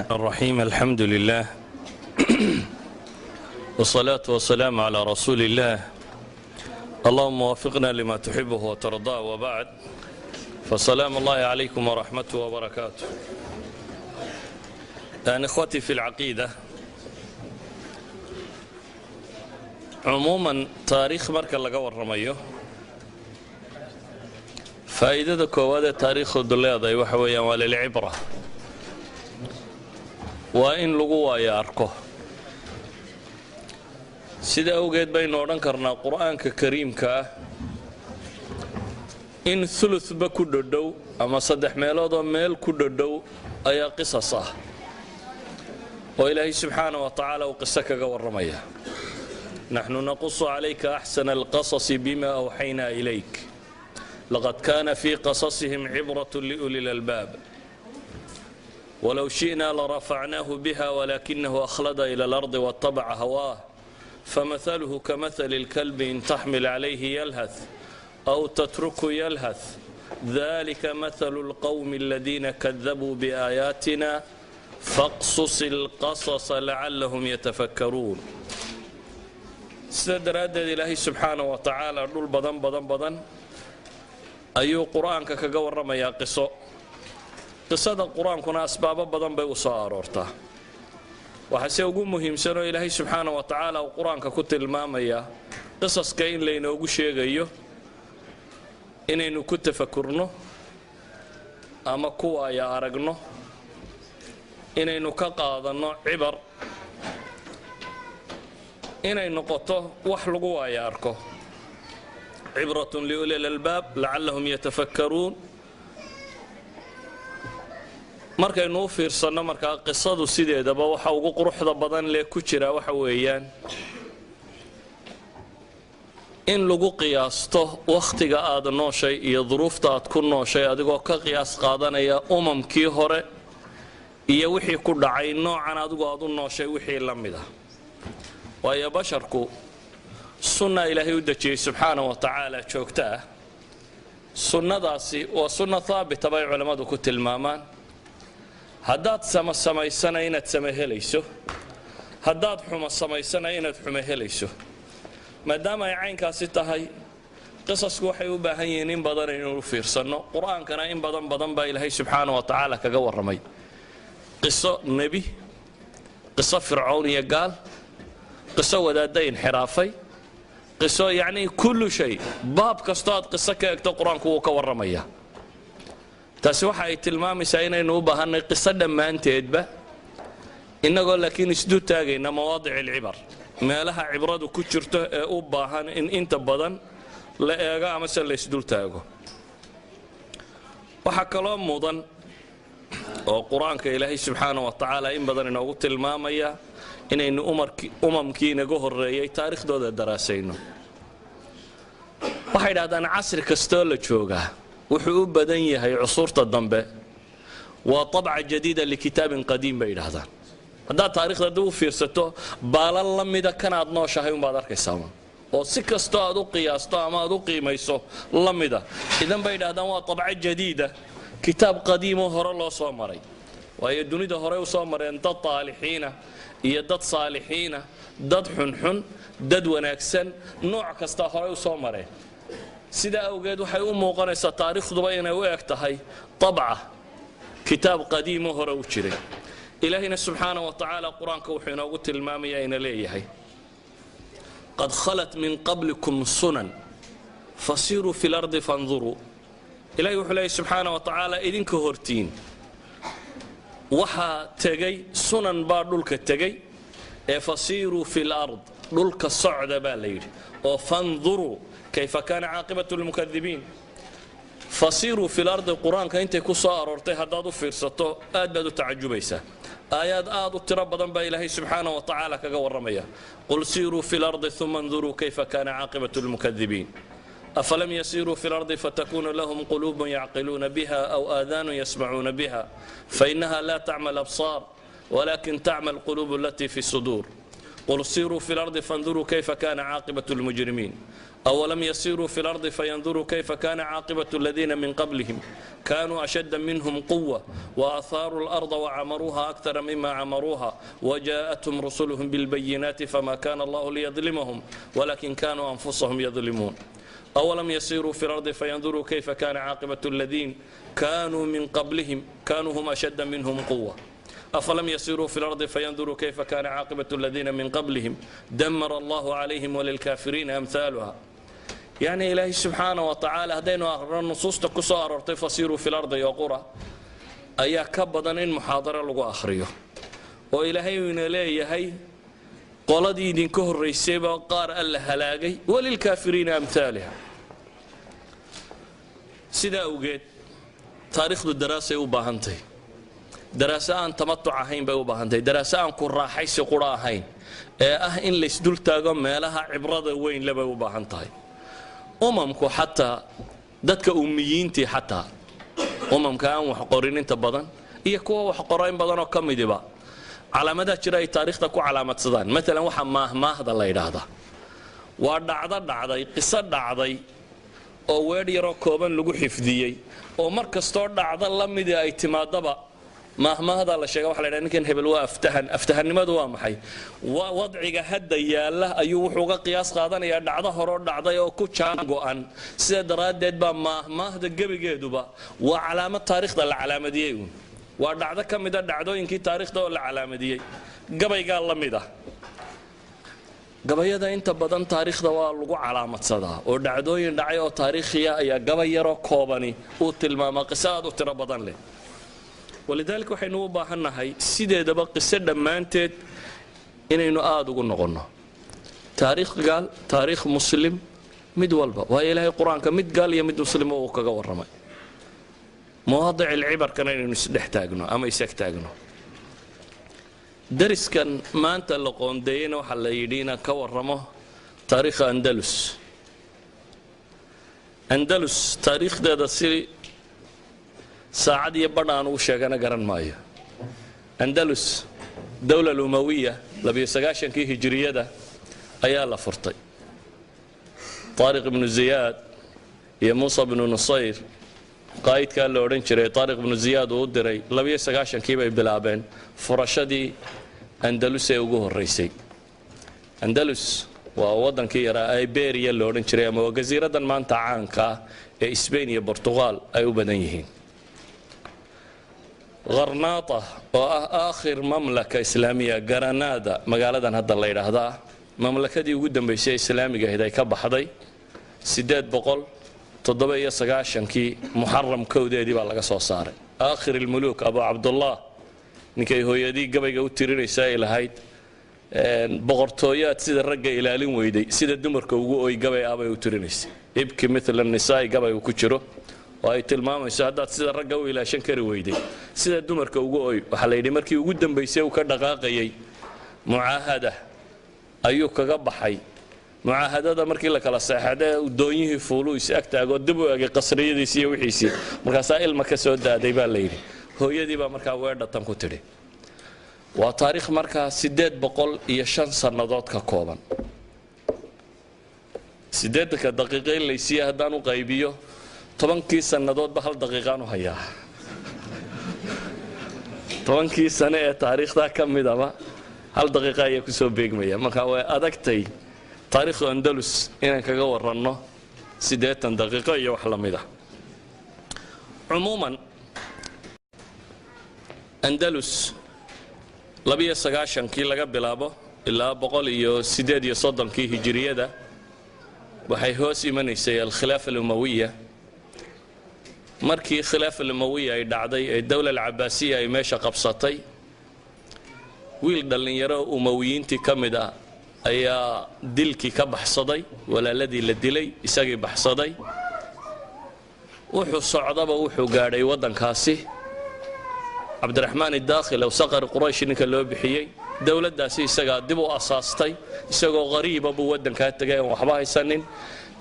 الرحيم الحمد لله والصلاة والسلام على رسول الله اللهم وفقنا لما تحبه وترضاه وبعد فسلام الله عليكم ورحمته وبركاته إخوتي في العقيدة عموما تاريخ marka laga warramayo faa'iidada koowaad ee taariikhdu leedahay waxa weeyaan waa lilcibra waa in lagu waayo arko sida awgeed baynu odhan karnaa qur'aanka kariimka ah in thuluthba ku dhodhow ama saddex meelood oo meel ku dhodhow ayaa qisas ah oo ilaahay subxaanahu wa tacaala uu qiso kaga warramaya نحن نقص عليك أحسن القصص بما أوحينا إليك لقد كان في قصصهم عبرة لأولي الألباب ولو شئنا لرفعناه بها ولكنه أخلد إلى الأرض واتبع هواه فمثله كمثل الكلب إن تحمل عليه يلهث أو تتركه يلهث ذلك مثل القوم الذين كذبوا بآياتنا فاقصص القصص لعلهم يتفكرون sida daraaddeed ilaahay subxaanahu wa tacaala dhul badan ayuu qur-aanka kaga warramayaa qisada qur-aankuna asbaabo badan bay u soo aroortaa waxaase ugu muhiimsanoo ilaahay subxaanahu wa tacaala uu qur-aanka ku tilmaamayaa qisaska in laynoogu sheegayo inaynu ku tafakurno ama ku waaya aragno inaynu ka qaadanno cibar inay noqoto wax lagu waaya arko cibratun liuli lalbaab lacallahum yatafakkaruun markaynu u fiirsanno markaa qisadu sideedaba waxa ugu quruxda badan lee ku jira waxa weeyaan in lagu qiyaasto wakhtiga aad nooshay iyo duruufta aad ku nooshay adigoo ka qiyaas qaadanaya umamkii hore iyo wixii ku dhacay noocan adigoo aad u nooshay wixii la mid ah waayo basharku sunna ilaahay u dejiyey subxaanahu wa tacaala joogto ah sunnadaasi waa sunno haabita bay culammadu ku tilmaamaan haddaad samaysana inaad sama helayso haddaad xumo samaysana inaad xumo helayso maadaama ay caynkaasi tahay qisasku waxay u baahan yihiin in badan inaynu fiirsanno qur-aankana in badan baa ilaahay subxaanahu wa tacaala kaga warramay qiso nebi qiso fircown iyo gaal qiso wadaadda inxiraafay qiso yacnii kullu shay baab kastoo aad qiso ka egto qur-aanku wuu ka warramayaa taasi waxa ay tilmaamaysaa inaynu u baahannay qiso dhammaanteedba innagoo laakiin isdu taagayna mawaadic alcibar meelaha cibradu ku jirto ee u baahan in inta badan la eego amase la isdul taago waxaa kaloo mudan oo qur-aanka ilaahay subxaanahu wa tacaala in badan inoogu tilmaamaya inaynu umamkii inaga horreeyey taariikhdooda daraasayno waxay dhahdaan casri kastoo la joogaa wuxuu u badan yahay cusuurta dambe waa طabca jadiida likitaabin qadiim bay yidhaahdaan haddaad taarikhda dib u fiirsato baalan la mida kanaad nooshahay unbaad arkaysaa oo si kastoo aad u qiyaasto ama aad u qiimayso la mida idan bay yidhahdaan waa طabca jadiida kitaab qadiimoo hore loo soo maray waayo dunida hore u soo mareen dad taalixiina iyo dad saalixiina dad xunxun dad wanaagsan nooc kasta hore u soo mareen sidaa awgeed waxay u muuqanaysaa taariikhduba inay u eg tahay طabca kitaab qadiimo hore u jiray ilaahina subxaanahu wa tacaala qur-aanka wuxuu inoogu tilmaamayaa ina leeyahay qad khalat min qablikum sunan fasiruu fi lardi fanduruu ilahay wuxuu leeyahy subxaanahu wa tacaala idinka hortiin waxaa tegay sunan baa dhulka tegay ee fasiiruu fi lard dhulka socda baa la yidhi oo fanduruu kayfa kaana caaqibatu lmukadibiin fasiiruu fi lardi qur-aanka intay ku soo aroortay haddaad u fiirsato aad baad u tacajubaysaa aayaad aad u tiro badan baa ilaahay subxaanahu wa tacaala kaga warramaya qul siiruu fi lardi uma nduruu kayfa kaana caaqibatu lmukadibiin أفلم يسيروا في الأرض فتكون لهم قلوب يعقلون بها أو آذان يسمعون بها فإنها لا تعمى الأبصار ولكن تعمى القلوب التي في الصدور قل سيروا في الأرض فانظروا كيف كان عاقبة المجرمين أولم يسيروا في الأرض فينظروا كيف كان عاقبة الذين من قبلهم كانوا أشد منهم قوة وأثاروا الأرض وعمروها أكثر مما عمروها وجاءتهم رسلهم بالبينات فما كان الله ليظلمهم ولكن كانوا أنفسهم يظلمون أولم يسيروا في الأرض فينظروا كيف كان عاقبة الذين كانوا من قبلهم كانوا هم أشد منهم قوة أفلم يسيروا في الأرض فينظروا كيف كان عاقبة الذين من قبلهم دمر الله عليهم وللكافرين أمثالها يعني إلهي سبحانه وتعالى هدينا النصوص تكسر فسيروا في الأرض يقرأ أي كبضا إن محاضرة لغو أخريه وإلهي من إلهي هي قولدي دين كهر ريسيبا قار ألا هلاقي وللكافرين أمثالها سيدا أوجد تاريخ الدراسة وباهنتي دراسة أن تمتع هين بوباهنتي دراسة أن كرا حيث قرا هين إن لسدول تاغم مالها عبرة وين لبوباهنتي أممكو حتى دتك أميينتي حتى أممكا أن وحقورين انت بدن إيه كوا وحقورين بدن وكم دبا على مدى جرى تاريخ تكو علامة صدان مثلا وحا ما هذا الله يراهدا ودعضي قصة دعضي oo weer yaro kooban lagu xifdiyay oo markastoo dhacda la mid ay timaadaba mahmaahda la sheegay waxa la yiraahdaa ninkan hebel waa aftahannimadu waa maxay wadciga hadda yaala ayuu wuxuu uga qiyaas qaadanayaa dhacdo hore oo dhacday oo ku jaan go'an sida daraadeed ba mahmaahda gabigeeduba waa calaamad taariikhda la calaamadiyay waa dhacdo kamid ah dhacdooyinkii taariikhda oo la calaamadiyay gabayga la mid ah gabayada inta badan taariikhda waa lagu calaamadsadaa oo dhacdooyin dhacay oo taariikhiya ayaa gabay yaro koobani uu tilmaama qisad u tiro badan leh walidaalka waxaynu u baahanahay sideedaba qisad dhamaanteed inaynu aad ugu noqono taariikh muslim mid walba waa ilaahay quraanka mid gaal iyo mid muslim oo kaga waramay مواضع العبر كان نسدح تاجنو أما يسك تاجنو درس كان ما أنت لقون دينا وحلا يدينا كور رمه تاريخ أندلس تاريخ ده سيري ساعد يبرنا وشة كان قرن مايا أندلس دولة الأموية لبي سجاشن كي هجرية ده أيالا فرطي طارق بن زياد يا موسى بن نصير قائد كان لورين جري طارق بن زياد ودري لبي سجاشن كي بيلعبين فرشدي أندلس يوجه الرئيسي أندلس ووطن كي يرى إيبيريا لورين جري أما وجزيرة ما أنت عنكا إسبانيا برتغال أيو بدنيهين غرناطة وآخر مملكة إسلامية غرناطة مقالة هذا الله يرهدا مملكة دي قدام بيسي إسلامية هداي كبحضي سداد بقول تضبي سجاشن كي محرم كودي دي بالله قصو صار آخر الملوك أبو عبد الله نكي هو يدي قبل جو تري رسائل هايد بغرطويات سيد الرجع إلى لين ويدي سيد الدمر كوجو قبل أبو يترينيس يبكي مثل النساء قبل وكشرو وهاي تلمام سعادات سيد الرجع إلى شنكر ويدي سيد الدمر كوجو وحليدي مركي وجودن بيسيو كدقاقي معاهدة أيوك كجبحي معاهدة مركي لك على الساحة ودونيه فلوس أكتر قدبوا قصرية دي سي وحيسي مركاسائل مكسود ده يبان ليري هو يدي بمركا ويرد تنكتري وتاريخ مركا سداد بقول يشان سنادات ككوبان سداد كدقيقين اللي يسيها دانو غيبيو طبعا كي سنادات بحال دقيقان وهيا طبعا كي سنة تاريخ ده كم مدama هل دقيقة يكسو بيجمية مركا وأدكتي تاريخ أندلس إن كجا ورنا سدات دقيقة يوحلا مده عموما أندلس لبيه سجاشن كي لقى بلابه إلا بقول يو سداد يصدم كي هجرية ده وحيهوسي من يسي الخلافة الأموية مركي خلافة الأموية يدعدي الدولة العباسية يمشى قبصتي ويل دلني يرى أمويين تكمدا أيا دلكي كبحصدي ولا الذي لدلي يساقي بحصدي وحو الصعدة وحو قاري ودن كاسي عبد الرحمن الداخل أو صقر قريش إنك اللي بحيي دولة داسي يساقا دبو أساستي يساقا غريب أبو ودن كاتقاي وحباها يسنن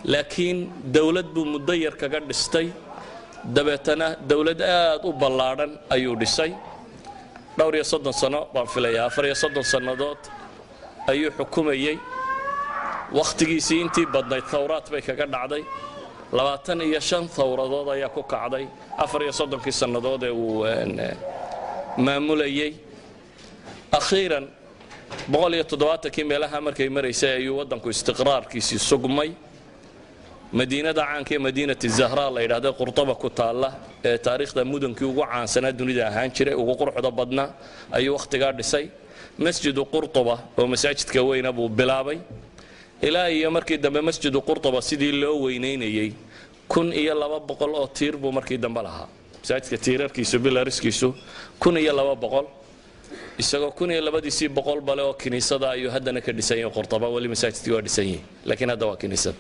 لكن دولة بمدير كقدستي دبتنا دولة آد وبلارن أيو دسي دوري صدن سنة بانفليا فريا صدن سنة دوت أيو حكوميي wakhtigiisii intii badnayd thawraad bay kaga dhacday 25 thawradood ayaa ku kacday 34 sannadood ee uu maamulayay akhiiran 170 meelaha markay maraysay ayuu wadanku istiqraarkiisii sugmay madiinada caanka ee madiinada zahra la yiraahdo qurtuba ku taala ee taariikhda mudankii ugu caansanaa dunida ahaan jiray ugu quruxda badnaa ayuu waqtiga dhisay masjid qurtuba oo masaajidka weyn buu bilaabay ilaa iyo markii dambe masjid qurtuba sidii loo weyneynayay 1200 oo tiir buu markii dambe lahaa masaajidka tiirarkiisu bilariskiisu 1200 isagoo 1200 bale oo kiniisada ayuu haddana ka dhisay qurtuba wali masaajidkii waa dhisay laakiin hadda waa kiniisad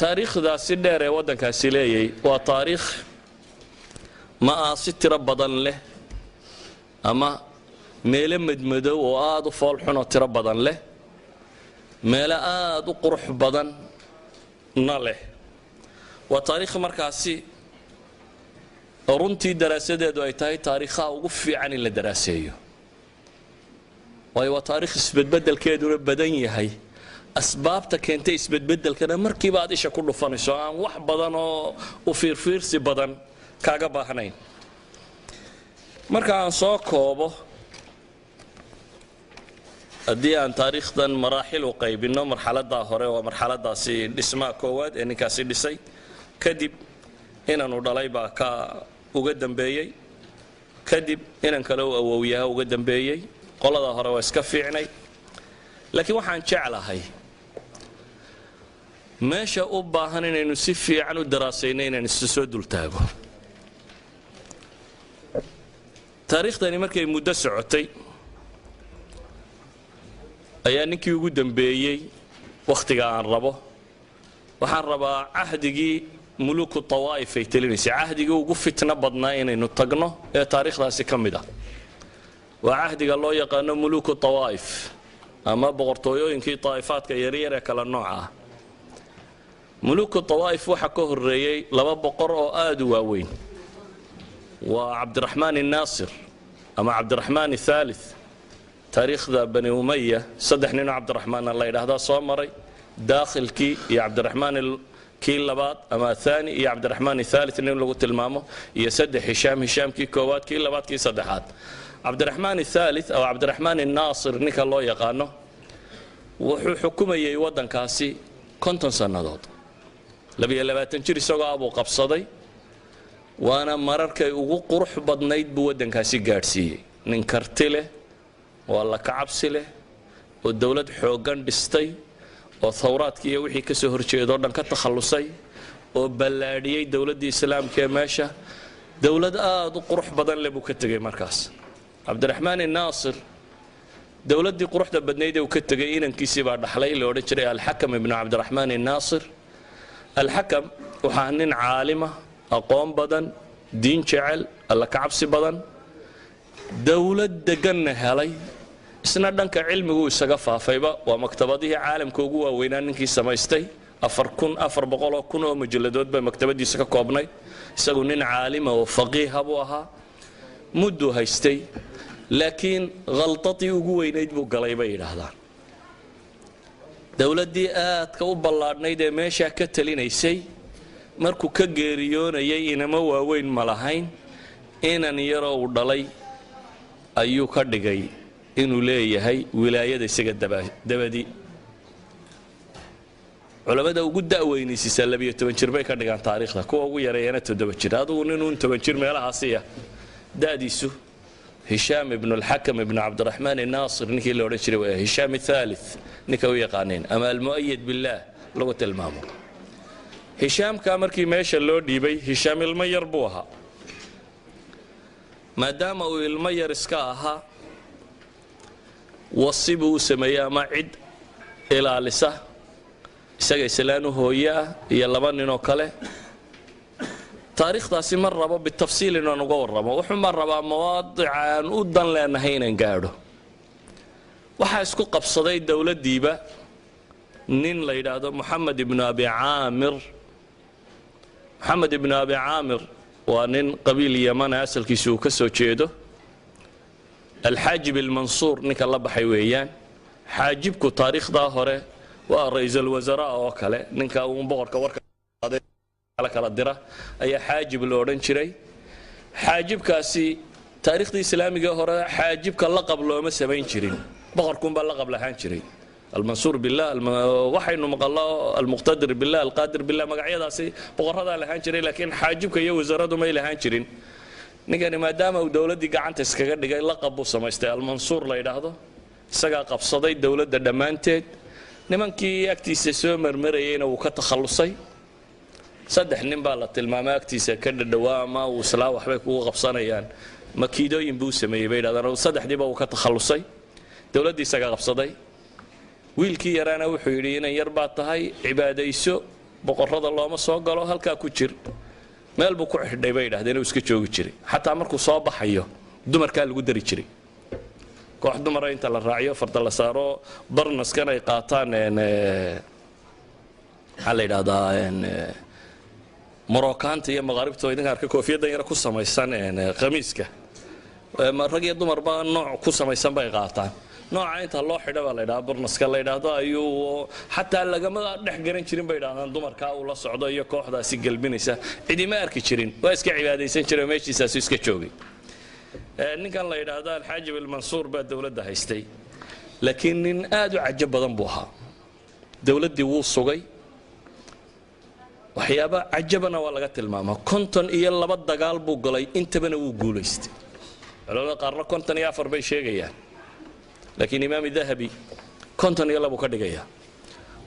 taariikhdaasi dheer ee wadankaasi leeyay waa taariikh ma si tiro badan leh ama meelo madmadow oo aad u fool xun oo tiro badan leh meelo aad u qurux badan na leh waa taariikh markaasi runtii daraasadeedu ay tahay taariikhaha ugu fiican in la daraaseeyo waayo waa taariikh isbedbedelkeeduna badan yahay asbaabta keentay isbedbedelkana markiiba aad isha ku dhufanayso aan wax badan oo u fiirfiirsi badan kaaga baahnayn marka aan soo koobo haddii aan taariikhdan maraaxil u qaybino marxaladda hore waa marxaladaasi dhismaha koowaad ee ninkaasi dhisay kadib inaanu dhalay baa ka uga dambeeyey kadib inan kale u awowyaha uga dambeeyey qolada hore waa iska fiicnay laakiin waxaan jeclahay meesha u baahan inaynu si fiican u daraasayno inaan isu soo dultaago taariikhdani markay muddo socotay ayaa ninkii ugu dambeeyey wakhtiga aan rabo waxaan rabaa cahdigii muluku tawaa'if ay talinaysay cahdigii ugu fitna badnaa inaynu tagno ee taariikhdaasi ka mid ah waa cahdiga loo yaqaano muluku tawaa'if ama boqortooyooyinkii طائفaadka yaryar ee kala nooca ah muluku tawaa'if waxa ka horeeyay laba boqor oo aad u waaweyn waa cabdiraxmaan الناصر ama cabdiraxmaan الثالث taariikhda bani umayya saddex nin oo cabdiraxmaan la yiraahdo soo maray daakhilkii iyo cabdiraxmaan kii labaad ama thani iyo cabdiraxmaan الثالث nin lagu tilmaamo iyo saddex hishaamkii koowaad kii labaad kii saddexaad cabdiraxmaan الثالث أو cabdiraxmaan الناصر ninka loo yaqaano wuxuu xukumayay wadankaasi 50 sannadood 22 jir isagoo abuu qabsaday waana mararkay ugu qurux badnayd buu wadankaasi gaadhsiiyey nin karti leh oo alla ka cabsi leh oo dawlad xoogan dhistay oo thawraadkii iyo wixii ka soo horjeedo dhan ka takhalusay oo ballaadhiyay dawladda islaamka ee meesha dawlad aad u qurux badan leh buu ka tagay markaas cabdiraxmaan الناصر dawladdii quruxda badnayd ee uu ka tagay inankiisii baa dhaxlay la odhan jiray alxakam ibnu cabdiraxmaan الناصر alxakam waxaa nin caalima aqoon badan diin jecel alla ka cabsi badan dawlad deganna helay isna dhanka cilmigu isaga faafayba waa maktabadihii caalamka ugu waaweynaa ninkii samaystay 400 oo majalladood bay maktabadiisa ka koobnay isagu nin caalima oo faqiiha buu ahaa muddo haystay laakiin qaltadii ugu weynayd buu galay bay yiraahdaan dawladdii aadka u ballaadhnayd ee meesha ka talinaysay markuu ka geeriyoonayay inama waaweyn ma lahayn inan yaroo uu dhalay ayuu ka dhigay inuu leeyahay wilaayada isaga dabadii culamada ugu da'weynaysiisa 12 jir bay ka dhigaan taariikhda kuwa ugu yareeyana 7 jir adigu ninuu 7 jir meelahaasi ah داديسو هشام ابن الحكم ابن عبد الرحمن الناصر نكي لو رجري هشام الثالث نكوي قانين اما المؤيد بالله لغه المامو هشام كامركي ميشا لو ديبي هشام المير بوها ما دام المير اسكاها وصيبه سميا ما عد الى لسه isaga islaanu hooyaa iyo laba nin oo kale taariikhdaasi mar rabo bitafsiil inaan uga warramo wuxuu mar rabaa mawaadicaan u dan leenahay inaan gaadho waxa isku qabsaday dawladdiiba nin la yiraahdo Muhammad ibn Abi Aamir waa nin qabiil Yaman asalkiisu ka soo jeedo الحاجب المنصور ninka la baxay weeyaan xaajibku taariikhda hore waa ra'iisul wasaare oo kale ninka uu boqorka warka kala dira ayaa xaajib loo odhan jiray xaajibkaasi taariikhda islaamiga hore xaajibka laqab looma samayn jirin boqorkun baa laqab lahaan jiray المنصور بالله وحين مقالله المقتدر بالله القادر بالله magacyadaasi boqorada lahaan jiray laakiin xaajibka iyo wasaaraddu ma lahaan jirin ninkani maadaama uu dawladii gacanta iskaga dhigay laqab uu samaystay al-Mansuur la yiraahdo isaga qabsaday dawladda dhamaanteed nimankii agtiisa soo marmarayayna uu ka takhalusay saddex nin baa la tilmaamay agtiisa ka dhawaa ma uu islaa waxbay ku qabsanayaan makiidooyin buu sameeyay bay yiraahdaan saddexdiiba uu ka takhalusay dawladii isaga qabsaday wiilkii yaraana wuxuu yidhi inay yar baa tahay cibaadayso boqorrada looma soo galo halkaa ku jir meel buu ku xidhay bay yidhaahdeen inuu iska joogi jiray xataa markuu soo baxayo dumarkaa lagu dari jiray koox dumara inta la raaciyo farda la saaro barnaskan ay qaataan maxaa la yidhahdaa marookaanta iyo maqaaribta idinka arka koofiyaddan yara ku samaysan khamiiska rag iyo dumarba nooc ku samaysan bay qaataan nooca inta loo xidho baa la yidhaahdaa barnaska la yidhaahdo ayuu xataa lagama dhex garan jirin bay yidhahdaan dumarkaa uu la socdo iyo kooxdaasi galbinaysa cidima arki jirin waa iska cibaadaysan jiray meeshiisaasu iska joogay ninkan la yidhaahdo alxaajib almansuur baa dawladda haystay laakiin nin aad u cajo badan buu ahaa dawladdii wuu sugay waxyaaba cajabana waa laga tilmaamaa 52 dagaal buu galay intabana wuu guulaystay culimada qaarna 54 bay sheegayaan laakiin imaam dahabi 52 ka dhigaya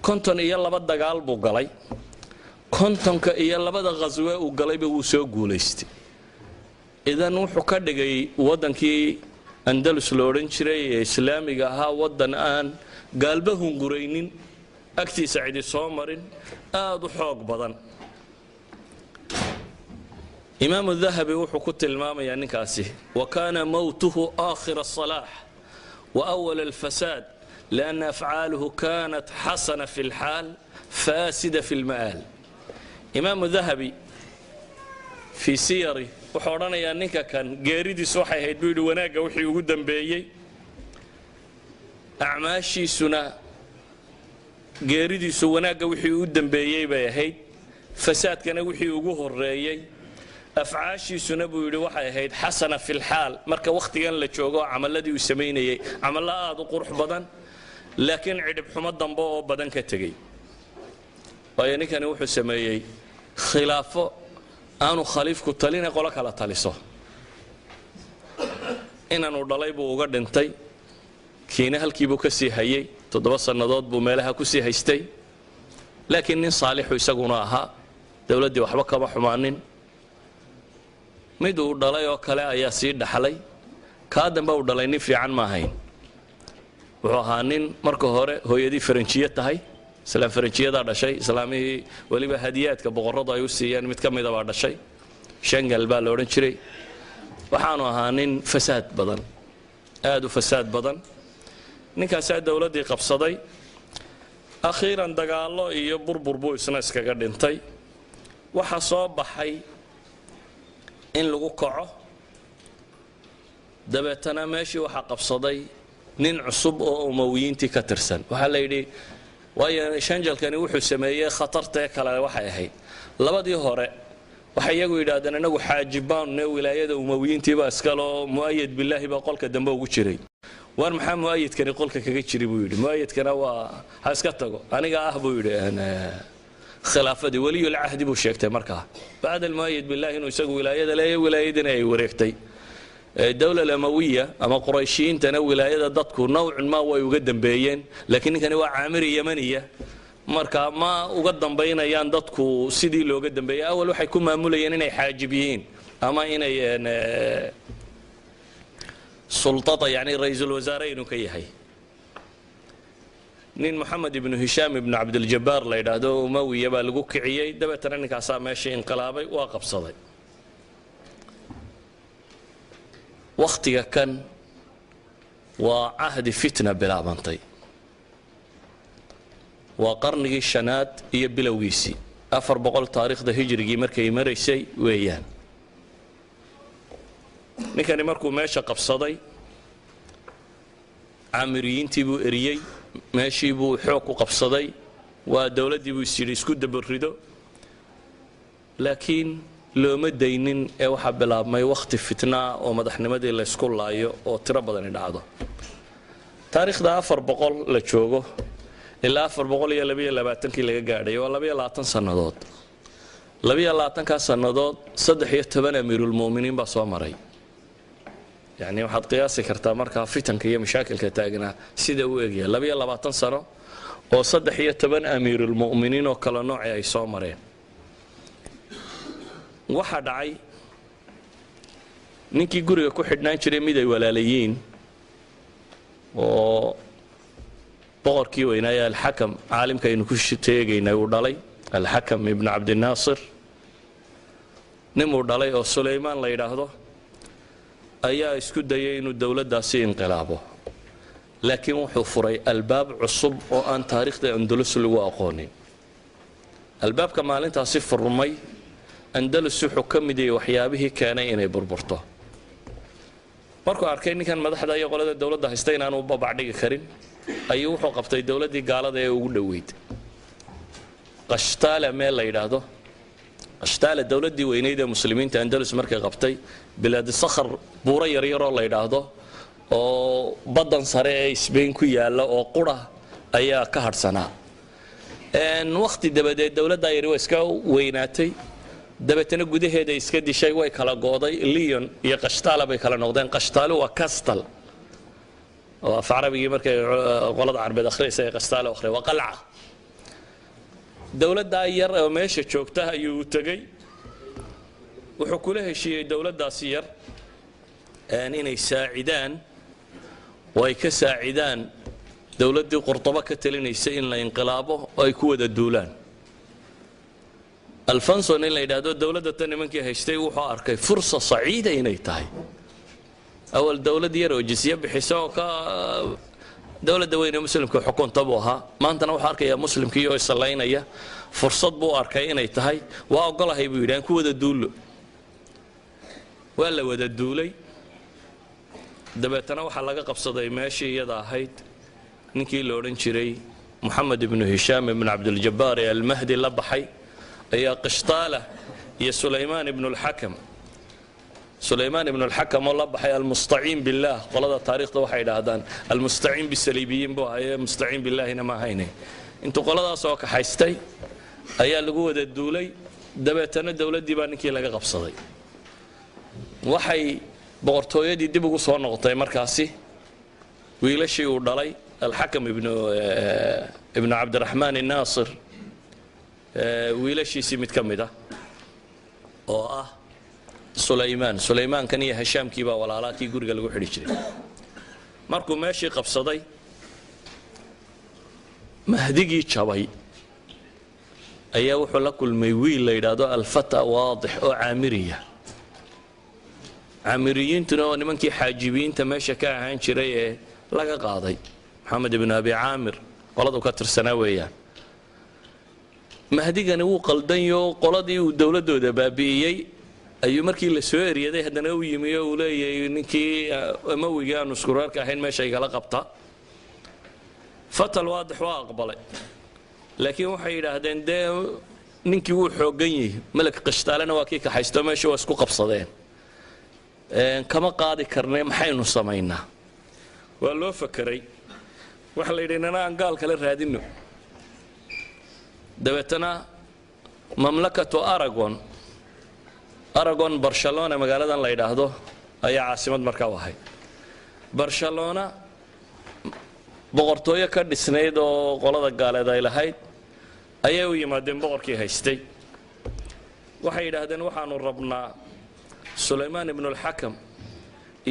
52 dagaal buu galay 52 ghazwa uu galayba wuu soo guulaystay idan wuxuu ka dhigay wadankii andalus loo oran jiray ee islaamiga ahaa wadan aan gaalba hunguraynin agtiisa cidi soo marin aad u xoog badan imaam dahabi wuxuu ku tilmaamayaa ninkaasi wa kana mawtuhu aakhir as-salah وأول الفساد لأن أفعاله كانت حسنة في الحال فاسدة في المآل إمام الذهبي في سيره وحورنا يا نيكا كان جاريدي صحي هيدويد وناقة وحي وقدم بيي أعماشي سنة جاريدي سو وناقة وحي وقدم بيي بيهيد فساد كان وحي وقوه الرأيي أفعاشي سنبو يدي waxay ahayd xasana fil xaal marka waqtigan la joogo amaladii uu sameeyay amala aad u qurux badan laakiin cidib xumo dambe oo badan ka tagay waayaninkani wuxuu sameeyay khilaafo aanu khaliifku talina qolo kala taliso inaanu dhalay buu uga dhintay kiina halkii buu ka sii hayay 7 sanadood buu meelaha ku sii haystay laakiin nin saalix isaguna ahaa dawladii waxba kama xumaanin mid uu dhalay oo kale ayaa sii dhaxlay ka dambe uu dhalay nin fiican ma ahayn wuxuu ahaa nin marka hore hooyadii faranjiye tahay islaam faranjiyada dhashay islaamii waliba hadiyaadka boqorrada ay u siiyeen mid ka mid ah dhashay shangal baa la oran jiray waxaanu ahaa nin fasaad badan aad u fasaad badan ninkaas dawladii qabsaday akhiiran dagaalo iyo burbur buu isna iskaga dhintay waxa soo baxay in lagu kaco dabeetana meeshii waxa qabsaday nin cusub oo umawiyiintii ka tirsan waxa la yiri waayo shanjalkani wuxuu sameeyay khatarta kale waxay ahayd labadii hore waxa iyagu yiraahdeen anagu xaajibaan wilaayada umawiyiintii ba iskalo muayyad billahi ba qolka dambe ugu jiray war maxaa muayyadkani qolka kaga jiray buu yiri muayyadkana waa ha iska tago aniga ah buu yiri khilaafadii waliyo العهد buu sheegtay markaa بعد المؤيد بالله inuu isagu wilaayada leeyahay wilaayadina ay wareegtay dawla al-amawiyya ama qurayshiin tana wilaayada dadku nooc ma way uga dambeeyeen laakiin ninkani waa caamiri yamaniya marka ma uga dambeynayaan dadku sidii looga dambeeyay awal waxay ku maamulayeen inay xaajibiyiin ama inay sultada yani ra'iisul wasaare inuu ka yahay nin محمد بن هشام بن عبد الجبار لا يراهدو أموية baa lagu kiciyay dabeetana ninkaas meeshii inqilaabay waa qabsaday waqtiga kan waa ahdi fitna bilaabantay waa qarnigii shanaad iyo bilowgiisii 400 taariikhda hijrigii markay maraysay weeyaan ninkani markuu meesha qabsaday caamiriyiintii buu eriyey meeshii buu xoog ku qabsaday waa dowladdii buu isyidhi isku dabarido laakiin looma daynin ee waxaa bilaabmay wakhti fitnaa oo madaxnimadii laysku laayo oo tiro badani dhacdo taariikhda 400 la joogo ilaa 422kii laga gaadhay waa 22 sannadood 22 sannadood 13 amiirulmu'miniin baa soo maray يعني waxaad qiyaasi kartaa markaa fitanka iyo mashaakilka taagnaa sida uu eegaya 22 sano oo 13 amiirulmu'miniin oo kala nooc ay soo mareen waxa dhacay ninkii guriga ku xidhnaan jiray mid ay walaalayiin oo boqorkii weynaa al-Hakam caalimka aynu ku sheegaynay uu dhalay al-Hakam ibn Abd al-Nasir nin uu dhalay oo Sulaymaan la yiraahdo ayaa isku dayay inuu dawladdaasi inqilaabo laakiin wuxuu furay albaab cusub oo aan taariikhda Andalus lagu aqoonin albaabka maalintaasi furmay Andalus wuxuu ka mid yahay waxyaabihii keenay inay burburto markuu arkay ninkan madaxda iyo qolada dawladda haystay inaan u babacdhigi karin ayuu wuxuu qabtay dawladdii gaalada ee ugu dhaweyd qashtaala meel la yiraahdo qashtaala dawladdii weynayd ee muslimiinta Andalus markay qabtay bilaad sakhar buura yar yar oo la yiraahdo oo badan sare ee Spain ku yaala oo qura ayaa ka harsanaa waqti dabadeed dawladda ay iska weynaatay dabeetana gudaheeda iska dishay way kala gooday Lyon iyo qashtaala bay kala noqdeen qashtaalo waa castle oo Carabiga markay qolada Carbeed akhriisay qashtaalo akhri waa qalca dawladda yar oo meesha joogta ayuu tagay wuxuu kula heshiiyay dawladdaasi yar inay saacidaan way ka saacidaan dawladdii Qurtuba ka talinaysa in la inqilaabo ay ku wada duulaan Alfonso in la yiraahdo dawladda tan nimankii haystay wuxuu arkay fursad saciida inay tahay awal dawlad yar oo jisiya bixiso ka dawladda weyne muslimka xukunta buu ahaa maantana waxa arkaya muslimkii oo islaynaya fursad buu arkay inay tahay waa ogolahay buu yiraan ku wada duulo waa la wada duulay dabeetana waxa laga qabsaday meeshii iyada ahayd ninkii la oran jiray Muhammad ibn Hisham ibn Abd al-Jabbar al-Mahdi la baxay ayaa qashtaala iyo Sulaymaan ibn al-Hakam سليمان بن الحكم والله بحي المستعين بالله قلدا تاريخ ده waxay dhaahdaan المستعين بالسليبيين buu ahay مستعين بالله ina ma hayne intuu qoladaas oo ka haystay ayaa lagu wada duulay dabeetana dawladii baa ninkii laga qabsaday waxay boqortooyadii dib ugu soo noqotay markaasi wiilashii uu dhalay الحكم ابن عبد الرحمن الناصر wiilashiisi mid kamida oo سليمان كان يا هشام كيبا ولا لا كي غورغا لو خري جيري markuu meeshii qabsaday mahdigii jabay ayaa wuxuu la kulmay wiil la yiraahdo al-fata waadih oo caamiriya caamiriyiintuna oo nimankii xaajibiinta meesha ka ahaan jiray ee laga qaaday maxamed ibn abi aamir qoladu ka tirsanaa weeyaan mahdigani wuu qaldanyo qoladii uu dawladooda baabiiyay ayuu markii la soo eriyaday hadana uu yimiyo uu leeyahay ninkii amawiga aanu iskureerka ahayn meesha ay kala qabta fatal waadix waa aqbalay laakiin waxay yiraahdeen de ninkii uu xoogan yahay malak qashtaalana waa kii ka haysto meesha waa isku qabsadeen kama qaadi karnay maxaynu sameeynaa waa loo fakiray waxa la yidhaynaa aan gaal kale raadino dabeetana mamlakatu Aragon Barcelona magaaladan la yiraahdo ayaa caasimad markaa wahay Barcelona boqortooyo ka dhisnayd oo qolada gaaleed ay lahayd ayay u yimaadeen boqorkii haystay waxay yiraahdeen waxaanu rabnaa Sulaymaan ibn al-Hakam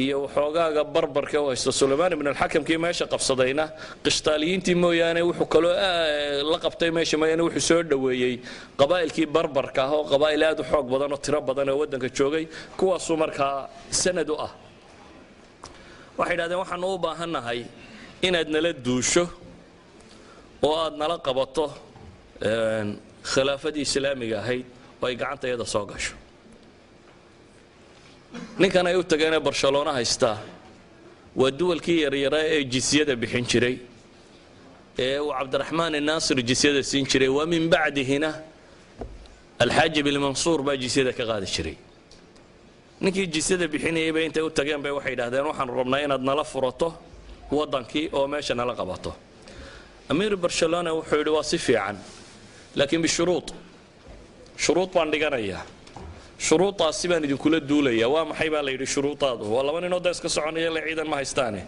iyo xoogaaga barbarka oo haysta Sulaymaan ibn al-Hakam kii meesha qabsadayna qishtaaliyiintii mooyaane wuxuu kale la qabtay meesha mooyaane wuxuu soo dhaweeyay qabaa'ilkii barbarka ah oo qabaa'il aad u xoog badan oo tiro badan oo wadanka joogay kuwaas markaa sanad u ah waxay yiraahdeen waxaan u baahanahay inaad nala duusho oo aad nala qabato khilaafadii islaamiga ahayd oo ay gacantayada soo gasho ninkan ay u tageen Barcelona haysta ودول كي يريراء جزية بحين شري وعبد الرحمن الناصر جزية سين شري ومن بعد هنا الحاجب المنصور با جزية كغاد الشري نكي جزية بحين يبا انت وتقيم بي وحيد هذين وحن ربنا ينادنا لفرطه وضنكي او ماشنا لقبطه أمير برشلونة وحيد واصفي عن لكن بالشروط شروط باندقانية شروط السبان دي كل الدولية وما حيبا لي شروطات والله وانا نودس كسعنيه لعيدا ما هيستاني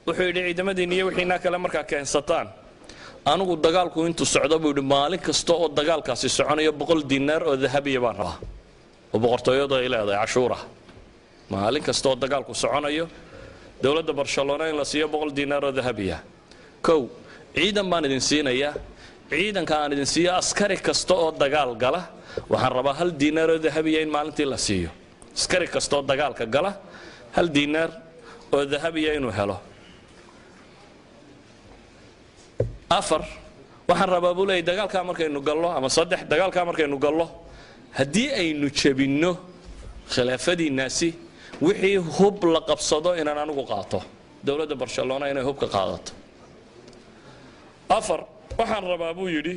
وحيد عيد مدينية وحينا كلام مركا كان ستان أنا قد دقالكو انتو السعودة بيقول مالك كستو الدقال كاسي السعودية بقول دينار وذهبية بانها وبقرطويضة إلى هذا عشورة مالك كستو الدقالكو السعودية دولة برشلونة إلا سيا بقول دينار وذهبية كو عيدا ما ندين سينيا عيدا كان ندين سيا أسكري كستو الدقال قاله waxaan rabaa hal diinaar oo dahabiya in maalintii la siiyo askari kastoo dagaalka gala hal diinaar oo dahabiya inuu helo afar waxaan rabaa bulay dagaalka markaynu gallo ama saddex dagaalka markaynu gallo haddii aynu jabinno khilaafadiinaasi wixii hub la qabsado inaan anigu qaato dowladda Barcelona inay hub ka qaadato afar waxaan rabaa buu yidhi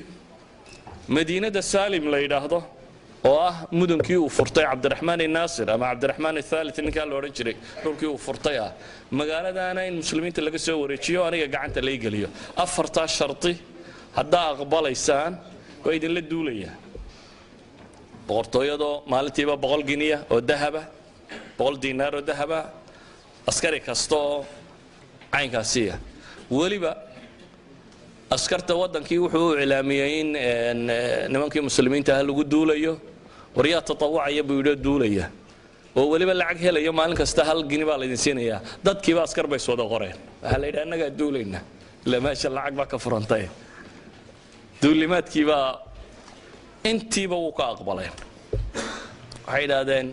مدينة سالم لا يراهده مدن كيو فرطي عبد الرحمن الناصر أما عبد الرحمن الثالث إن كان لورنجري دول كيو فرطيها مقالة أنا المسلمين تلاقي سووا ريتشيو أنا قاعد تلاقي قليو أفرطا شرطي هدا أقبال إنسان ويدين للدولية بورتويا دو مالتي بقول جنيه والذهبة بقول دينار والذهبة عسكري كاستو عين كاسية ولي بقى askarta wadankii wuxuu cilaamiyeen nimankii muslimiinta ah lagu duulayo wariya tatawucaya buu yidhi duulaya oo waliba lacag helayo maalin kasta hal gini baa la idin siinayaa dadkiiba askar bay soo qoreen waxa la yidhaahdaa anaga duulayna la meesha lacag baa ka furantay duulimaadkiiba intiiba wuu ka aqbalay waxay yidhaahdeen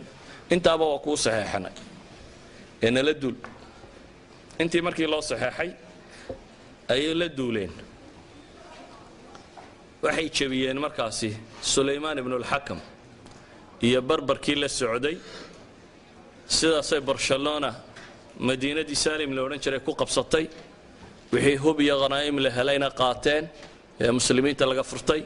intaaba waa kuu saxeexanay in la duul intii markii loo saxeexay ayay la duuleen waxay jabiyeen markaasi Suleymaan ibn al-Hakam iyo barbarkii la socday sidaasay Barcelona madiinadii Salim la oran jiray ku qabsatay wixii hub iyo qanaa'im la helayna qaateen ee muslimiinta laga furtay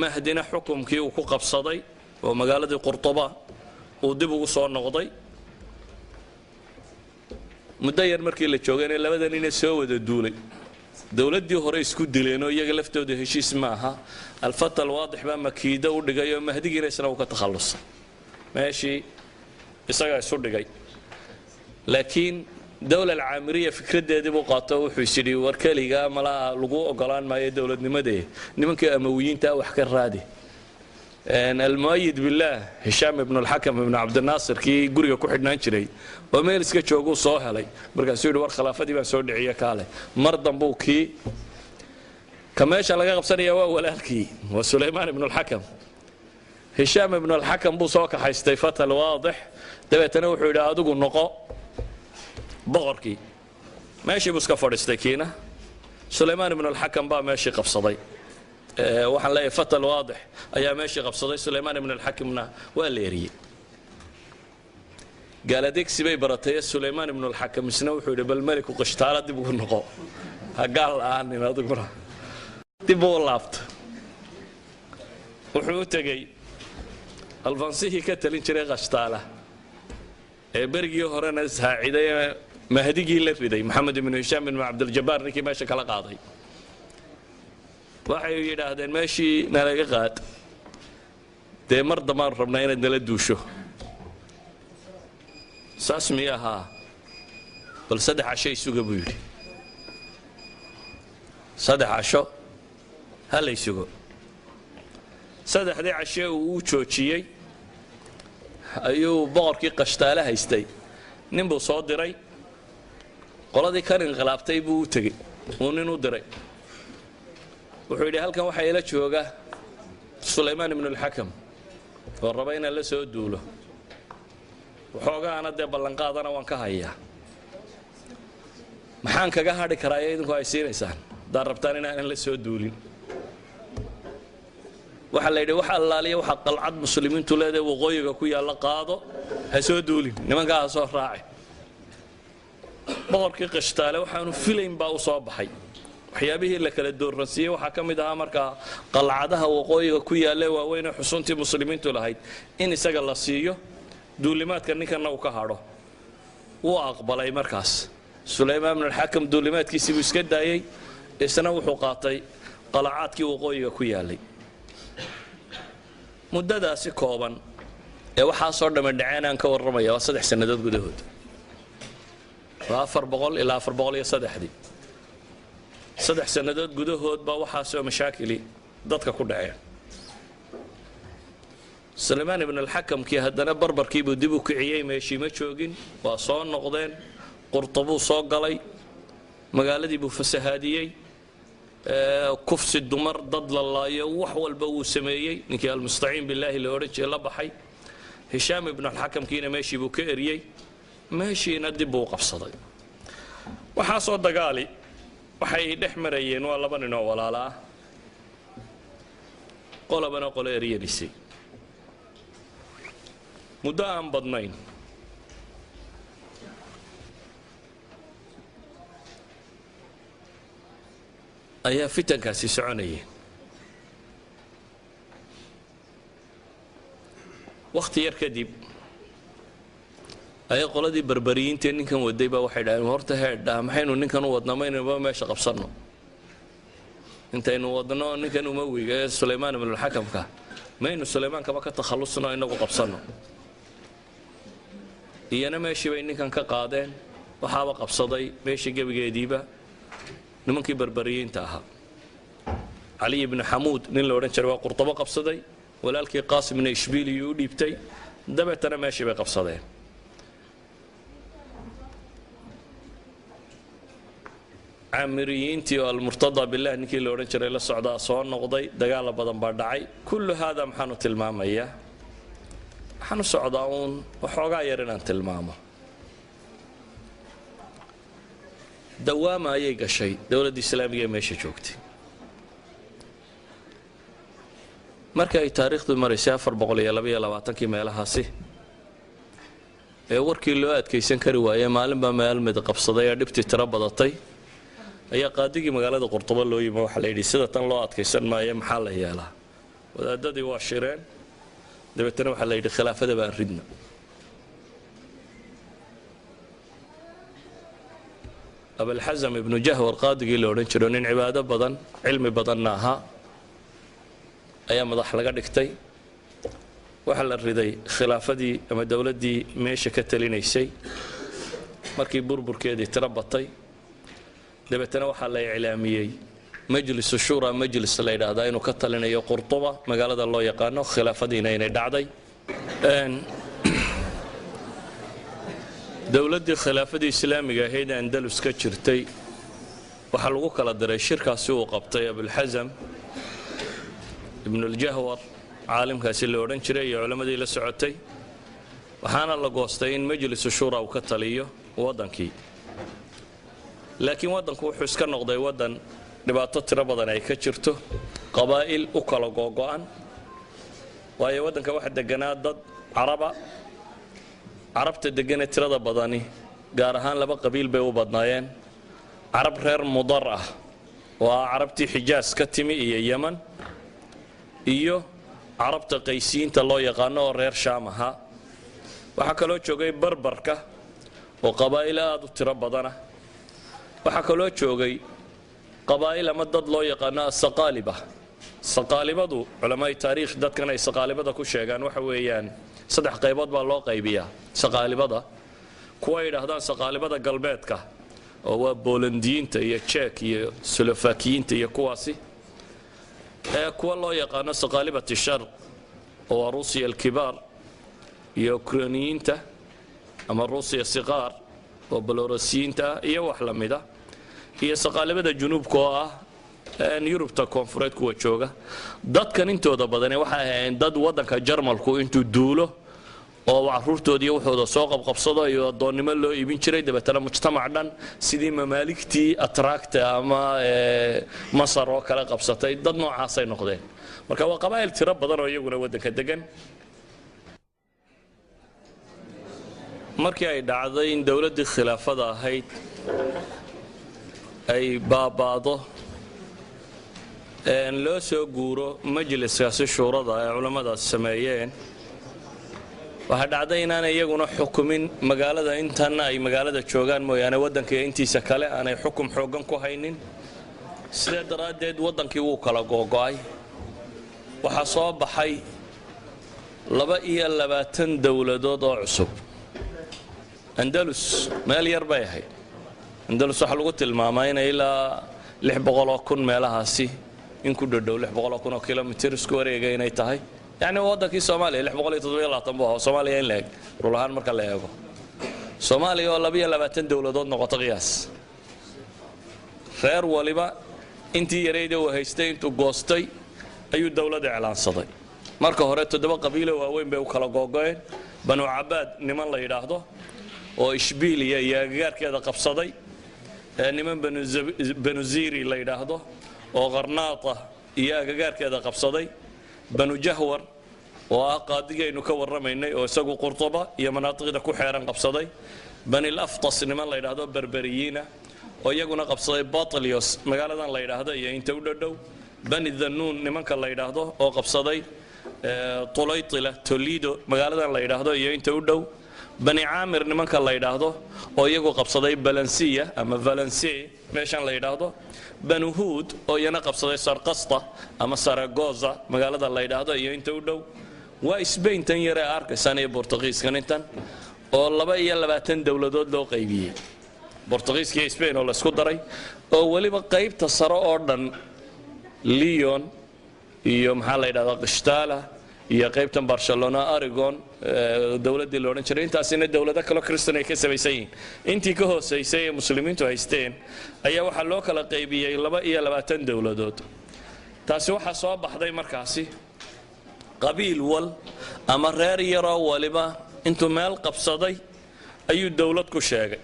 mahdina xukumkii uu ku qabsaday oo magaaladii Qurtuba uu dib ugu soo noqday muddo yar markii la joogay labadan inay soo wada duulay dawladdii hore isku dileen oo iyaga laftooda heshiis ma aha al-fatal waadix ba makiida u dhigay oo mahdigiina isna uu ka takhalusay meeshii isaga isu dhigay laakiin dawlad caamiriya fikradeedii buu qaato wuxuu sidii warkaliga mala lagu ogolaan maayo dawladnimadee nimankii amawiyiinta wax ka raadi المؤيد بالله هشام بن الحكم بن عبد الناصر كي غوريغا ku xidhnaan jiray oo meel iska joogo soo helay markaas uu war khilaafadii baa soo dhiciya kaale mar dambu ki kameesha laga qabsanaya waa walaalkii waa Suleymaan ibn al-Hakam هشام ibn al-Hakam buu soo ka haystay fatal waadix dabeetana wuxuu yiraahdaa adigu noqo boqorkii meeshii buu iska fadhiistay kiina Suleymaan ibn al-Hakam baa meeshii qabsaday waxaan leeyahay fatal waadix ayaa meeshii qabsaday Suleymaan ibn al-Hakimna waa leeriyay galadeegsi bay baratay Suleymaan ibn al-Hakim isna wuxuu yiri bal malik qashtaala dib ugu noqo hagaal aan inaad gura dib u laabto wuxuu tagay alfansihi ka talin jiray qashtaala ee berigii horena saaciday mahdigii la riday maxamed ibn hisham ibn abd al-jabbar ninkii meesha kala qaaday waxay yiraahdeen meeshii nalaga qaad dee mar damaan rabnaa inaad nala duusho saasmiyaha bal saddex cashay suga buu yiri saddex casho hal ay sugo saddexdii cashay uu joojiyay ayuu boqorkii qashtaale haystay nin buu soo diray qoladii kan inqilaabtay buu u tagay uu nin u diray wuxuu yidhi halkan waxaa ila jooga Suleymaan ibn al-Hakam oo raba inaan la soo duulo waxoogaana dee ballanqaadana waan ka hayaa maxaan kaga hadhi karaa idinku ay siinaysaan haddaad rabtaan inaan la soo duulin waxa la yidhi waxa allaaliya waxa qalcad muslimiintu leedahay waqooyiga ku yaalla qaado ha soo duulin nimankaa ha soo raacin boqorkii qashtaale waxaanu filayn baa u soo baxay waxyaabihii la kala dooransiiyey waxaa ka mid ahaa markaa qalcadaha waqooyiga ku yaalla waaweyn ee xusuntii muslimiintu lahayd in isaga la siiyo duulimaadka ninkanna uu ka hadho wuu aqbalay markaas sulaymaan ibn alxakam duulimaadkiisii buu iska daayey isna wuxuu qaatay qalacaadkii waqooyiga ku yaallay muddadaasi kooban ee waxaasoo dhamma dhaceen aan ka warramaya waa 3 sannadood gudahood waa 400 ilaa 403 3 sannadood gudahood baa waxaasoo mashaakili dadka ku dhaceen sulaymaan ibn alxakamkii haddana barbarkiibuu dib u kiciyey meeshii ma joogin waa soo noqdeen qurtabuu soo galay magaaladii buu fasahaadiyey kufsi dumar dad la laayo wax walba wuu sameeyey ninkii almustaciin billaahi la odhan jiray la baxay hishaam ibn alxakamkiina meeshii buu ka eriyey meeshiina dib buu qabsaday waxaasoo dagaali waxay dhex marayeen waa 2 nin oo walaala ah qolabana qolo eryanisay muddo aan badnayn ayaa fitankaasi soconayeen waqti yar kadib ayay qoladii barbariyiintii ninkan waday baa waxay dhaaheen horta heedha maxaynu ninkan u wadnaa maynaba meesha qabsanno intaynu wadno ninkan umawiga ee sulaymaan ibn alxakamka maynu sulaymaan kaba ka takhallusno inagu qabsanno iyana meeshii bay ninkan ka qaadeen waxaaba qabsaday meeshii gebigeediiba nimankii barbariyiinta ahaa cali ibn xamuud nin la odhan jiray waa qurtabo qabsaday walaalkii qaasim ibn ishbiili u dhiibtay dabeetana meeshii bay qabsadeen caamiriyiintii oo almurtadaa billah ninkii la odhan jiray la socdaa soo noqday dagaala badan baa dhacay kullu haadaa maxaanu tilmaamayaa waxaanu socdaa uun waxoogaa yar inaan tilmaamo dawaama ayay gashay dowladda islaamiga ee meesha joogtay marka ay taariikhdu maraysay 422 meelahaasi ee warkii loo adkaysan kari waayay maalinba meel mid qabsaday ee dhibtii tiro badatay ayaa qaadigii magaalada qurtuba loo yimi waxa la yidhi sida tan loo adkaysan maayo maxaa la yeelaa wadaadadii waa shireen dabeetana waxa la yidhi khilaafada baan ridna abulxasam ibnu jahwar qaadigii la odhan jiro nin cibaado badan cilmi badanna ahaa ayaa madax laga dhigtay waxaa la riday khilaafadii ama dowladdii meesha ka talinaysay markii burburkeedii tiro batay dabeetana waxaa la iclaamiyey majlisu shura majlis la yidhaahdaa inuu ka talinayo qurtuba magaalada loo yaqaano khilaafadiina inay dhacday dowladdii khilaafadii islaamiga ahayd ee andalus ka jirtay waxaa lagu kala diray shirkaasi uu qabtay abulxasam ibnuljahwar caalimkaasi la odhan jiray iyo culammadii la socotay waxaana la goostay in majlisu shura uu ka taliyo waddankii laakiin waddanku wuxuu iska noqday waddan dhibaato tiro badan ay ka jirto qabaa'il u kala googo'an waayo waddanka waxa deganaa dad carabta deganee tirada badani gaar ahaan 2 qabiil bay u badnaayeen carab reer mudar ah oo ah carabtii xijaas ka timi iyo yeman iyo carabta qaysiyiinta loo yaqaano oo reer shaam ahaa waxaa kaloo joogay barbarka oo qabaa'il aad u tiro badana waxaa kaloo joogay qabaa'il ama dad loo yaqaano asaqaaliba saqaalibadu culamada taariikh dadkan ay saqaalibada ku sheegaan waxa weeyaan 3 qaybood baa loo qaybiyaa saqaalibada kuwa yidhaahdaan saqaalibada galbeedka oo waa boolandiyiinta iyo jeek iyo slovakiyiinta iyo kuwaasi kuwa loo yaqaano saqaalibati sharq oo waa ruusiya alkibaar iyo ukrainiyiinta ama ruusiya siqaar oo balorosiyiinta iyo wax la mida iyo saqaalibada junuubka oo ah yurubta koonfureed kuwa jooga dadkan intooda badane waxay ahaayeen dad waddanka jarmalku intuu duulo oo caruurtoodii wuxuuda soo qabqabsado iyo adoonnimo loo iibin jiray dabeetana mujtamac dhan sidii mamaaligtii atraakta ama masar oo kale qabsatay dad noocaasay noqdeen marka waa qabaa'il tiro badan oo iyaguna waddanka degan markii ay dhacday in dowladdii khilaafada ahayd ay baabaado loo soo guuro majliskaasi shuurada ay culammadaas sameeyeen waxaa dhacday inaanay iyaguna xukumin magaalada intanna ay magaalada joogaan mooyaane waddanka intiisa kale aanay xukum xooggan ku haynin sidaa daraaddeed waddankii wuu kala googo'ay waxaa soo baxay 22 dowladood oo cusub andalus meel yar bay ahayd andalus waxaa lagu tilmaamaa inay ilaa 600,000 meelahaasi in ku dhadhow 600,000 kilomitir isku wareega inay tahay yani waddankii Soomaaliya 627 buu ahaa Soomaaliya in leeg rul ahaan marka la eego Soomaaliya oo 22 dowladood noqotay qiyaas reer waliba intii yareeyay oo haystay intuu goostay ayuu dawladda iclaansaday marka hore 7 qabiilo waaweyn bay u kala googo'een banu abaad niman la yiraahdo oo ishbiiliya iyo agagaarkeeda qabsaday niman banu ziri la yiraahdo oo qarnaata iyo agagaarkeeda qabsaday banu jahwar oo qaadigeenu ka warramaynay oo isagu qurtuba iyo manaatiqda ku xeeran qabsaday bani al-aftas niman la yiraahdo berberiyiina oo iyaguna qabsaday Batlios magaaladan la yiraahdo iyo inta u dhadhow bani dhanuun nimanka la yiraahdo oo qabsaday Tulaytila Toledo magaaladan la yiraahdo iyo inta u dhow bani Amir nimanka la yiraahdo oo iyagu qabsaday Valencia ama Valencia meeshan la yiraahdo banu Hud oo yana qabsaday Sarqasta ama Saragoza magaalada la yiraahdo iyo inta u dhow waa Spain tan yar ee arkaysan ee Portugiiskan intan oo 22 dowladood loo qaybiyay Portugiiska iyo Spain oo la isku daray oo waliba qaybta sare oo dhan Lyon iyo maxaa la yiraahdaa Qishtaala iyo qaybtan Barcelona Aragon dawladii loo oran jiray intaasina dawlado kale Kristaan ay ka sameeyeen intii ka hooseysay ee muslimiintu haysteen ayaa waxa loo kala qaybiyay 22 dawladood taasi waxa soo baxday markaasi qabiil wal ama reer yaro waliba intuu meel qabsaday ayuu dawlad ku sheegay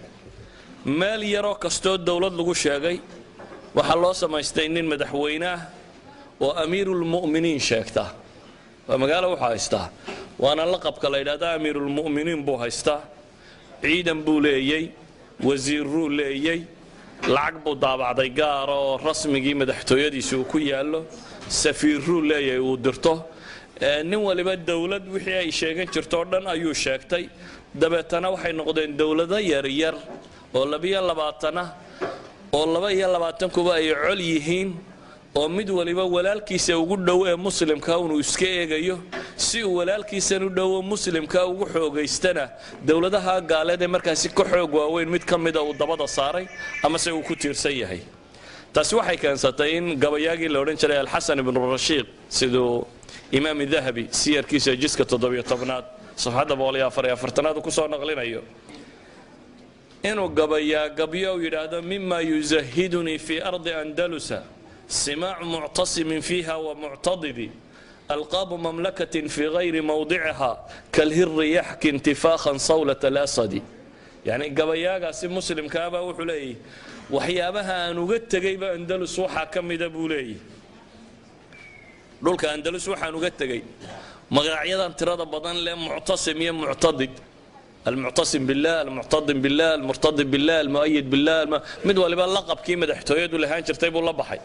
meel yaro kasto dawlad lagu sheegay waxa loo samaystay nin madaxweynaha oo amiirul mu'miniin sheegta magaalo waxa haystaa waana laqabka la yiraahdo amiirul mu'miniin buu haystaa ciidan buu leeyay wasiirru leeyay lacag buu daabacday gaar oo rasmigii madaxtooyadiisu ku yaalo safiirru leeyay uu dirto nin waliba dawlad wixii ay sheegan jirto dhan ayuu sheegtay dabeetana waxay noqdeen dawlado yar yar oo 22 oo 22 kuba ay col yihiin oo mid waliba walaalkiisa ugu dhow ee muslimka uu iska eegayo si uu walaalkiisa u dhow muslimka ugu xoogaystana dawladaha gaaleed ee markaas ka xoog waaweyn mid kamida uu dabada saaray ama se uu ku tiirsan yahay taasi waxay keensatay in gabayaagii la oran jiray al-Hasan ibn Rashid sidoo imaam Dhahabi siyarkiisa jiska 17aad safxada 144aad ku soo naqlinayo inuu gabayo yiraahdo mimma yuzahiduni fi ardi andalusa سماع معتصم فيها ومعتضد ألقاب مملكة في غير موضعها كالهر يحكي انتفاخا صولة الأسد يعني قبياغا سي مسلم كابا وحلي وحيابها نغت جيب أندلس وحا كم دبولي دولك أندلس وحا نغت جيب مغرعيدا انتراض بدن لمعتصم يا معتضد المعتصم بالله المعتضم بالله المرتضي بالله المؤيد بالله مدوى لبا لقب كيما دحتويد ولا هان جرتay buu la baxay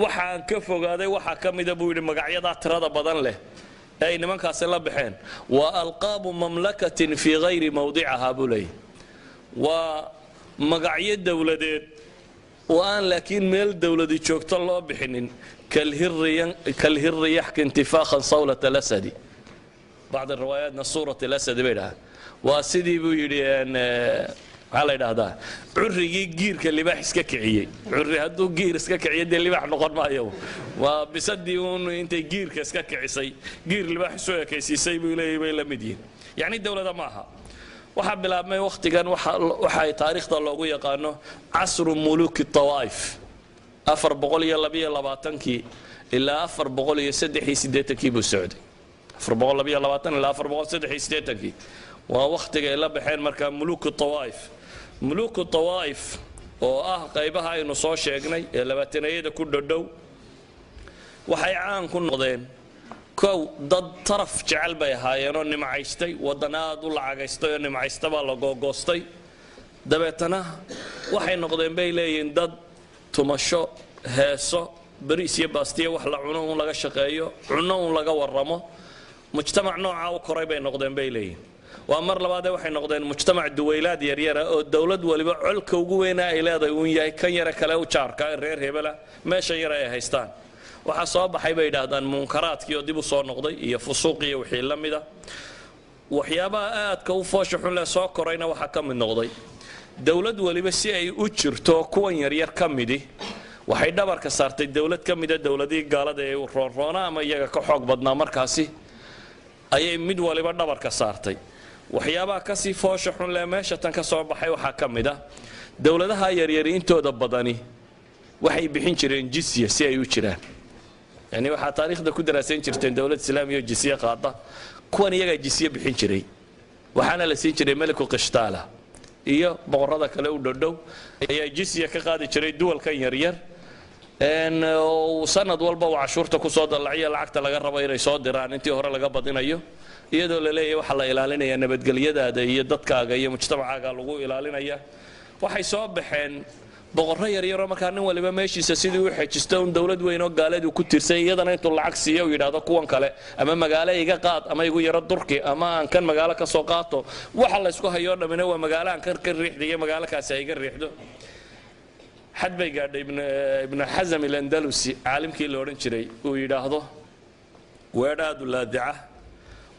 waxaan ka fogaaday waxa kamida buu yiri magacyada tirada badan leh ay nimankaas la baxeen wa alqab mamlakatin fi ghayri mawdi'aha bulay wa magacyo dawladeed oo aan laakiin meel dawladi joogto loo bixinin kalhir yahki intifakhan sawlat al-asad بعض الروايات صورة الأسد بينها واسدي بيدين على هذا عري جير اللي باح سككعيه عري هدو جير سككعيه اللي باح نقول ما يوم وبصدقون انت جير كسككعسي جير اللي باح سوى كيسي بيلا مدين يعني الدولة ده معها وحب لما وقت كان وحي تاريخ الله يقانه عصر ملوك الطوائف أفر بقول يلا بيا لباتنكي إلا أفر بقول يسدحي سديتكي بالسعودي أفر بقول بيا لباتن إلا أفر بقول سدحي سديتكي ووقت إلا بحين مركب ملوك الطوائف ملوك الطوائف قيبها إنه صار شيء لباتنية كل دو وحي عان كن نقدين kow dad taraf jecel bay ahaayeenoo nimcaystay wadanaad u lacagaystay oo nimcaysta baa la googoostay dabeetana waxay noqdeen bay leeyihiin dad tumasho heeso bariis iyo baastiya wax la cuno un laga shaqeeyo cuno un laga warramo mujtamac nooca u koray bay noqdeen bay leeyihiin waa mar labaad waxay noqdeen mujtamac duwaylaad yaryar oo dawlad waliba colka ugu weyn ay leedahay uu yahay kan yara kale u jaarka reer hebela meesha yar ay haystaan waxa soo baxay bay yiraahdaan munkaraadkii oo dib u soo noqday iyo fusuuq iyo wixii la mid ah waxyaabaha aadka u foosho xun la soo korayna waxa ka mid noqday dawlad waliba si ay u jirto kuwan yaryar ka midi waxay dhabarka saartay dawlad ka mid ah dawladii gaalada ee roona ama iyaga ka xoog badnaa markaasi ayay mid waliba dhabarka saartay waxyaabaha ka sii foosho xun la meesha tan ka soo baxay waxa ka mid ah dawladaha yaryar intooda badani waxay bixin jireen jizya si ay u jiraan yani waxa taariikhda ku daraasayn jirteen dawlad islaamiga jizya qaada kuwan iyaga jizya bixin jiray waxaana la siin jiray maliku qishtaala iyo boqorada kale u dhow ayaa jizya ka qaadi jiray duwalkan yaryar sanad walba waa cashuurta ku soo dalaciya lacagta laga rabo inay soo diraan intii hore laga badinayo iyadoo la leeyahay waxa la ilaalinaya nabadgelyadaada iyo dadkaaga iyo mujtamacaaga lagu ilaalinaya waxay soo baxeen boqorro yaryar oo markaa nin waliba meeshiisa sidii u xejisto un dawlad weyn oo gaaleed ku tirsan iyadana intuu lacag siiyo yiraahdo kuwan kale ama magaalo iga qaad ama igu yaro durki ama aan kan magaalo ka soo qaato waxa la isku hayo dhamina waa magaalo aan kan ka riixdiyo magaalo kaas ay iga riixdo حد بيقعد ابن حزم الأندلسي عالم كي لورن شري ويراهضه ويراد اللاذعة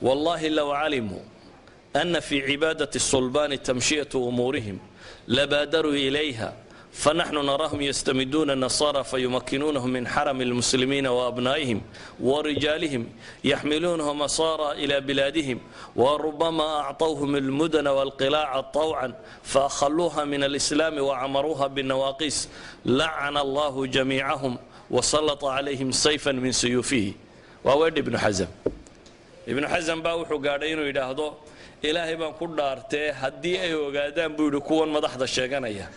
والله لو علموا أن في عبادة الصلبان تمشية أمورهم لبادروا إليها فنحن نراهم يستمدون النصارى فيمكنونهم من حرم المسلمين وأبنائهم ورجالهم يحملونهم أسارى إلى بلادهم وربما أعطوهم المدن والقلاع طوعا فأخلوها من الإسلام وعمروها بالنواقيس لعن الله جميعهم وسلط عليهم سيفا من سيوفه وأود ابن حزم ابن حزم باوحو قاعدين ويداهدو إلهي بان كل دارته هدي أيو قادان بيدو كون مدحض الشيغانية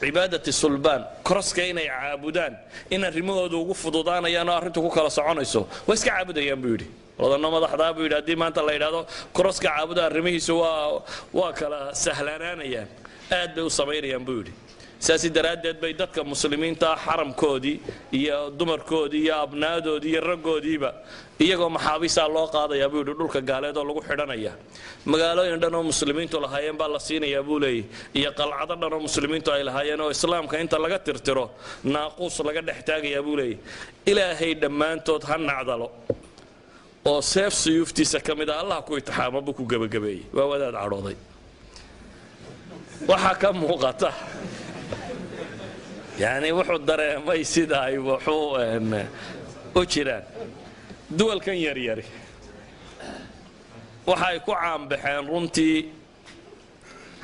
عبادة الصلبان كرسك إني عابدان إن الرمود وقفض ضانا يا نارتو كلا صعونيسو واسك عابد أيام بيدي وضعنا ما ضحضا بيدي هدي ما أنت الله يدادو كرسك عابدان رميه سوا وكلا سهلانان أيام آد بيو صبير أيام بيدي ساسي درادات بيدتك مسلمين تا حرم كودي يا دمر كودي يا أبنادودي يا رقودي با iyagoo maxaabiisa loo qaadaya buu dhulka gaaleed oo lagu xidhanaya magaalooyin dhan oo muslimiintu lahaayeen baa la siinaya buu leeyahay iyo qalcado dhan oo muslimiintu ay lahaayeen oo islaamka inta laga tirtiro naaqus laga dhex taagaya buu leeyahay ilaahay dhamaantood ha nacdalo oo seef suyuftiisa kamid ah Allah ku itixaamo buu ku gabagabeeyay waa wadaad cadhooday waxa ka muuqata yani wuxuu dareemay sida ay wuxuu u jiraan duwalkan yaryari waxay ku caan baxeen runtii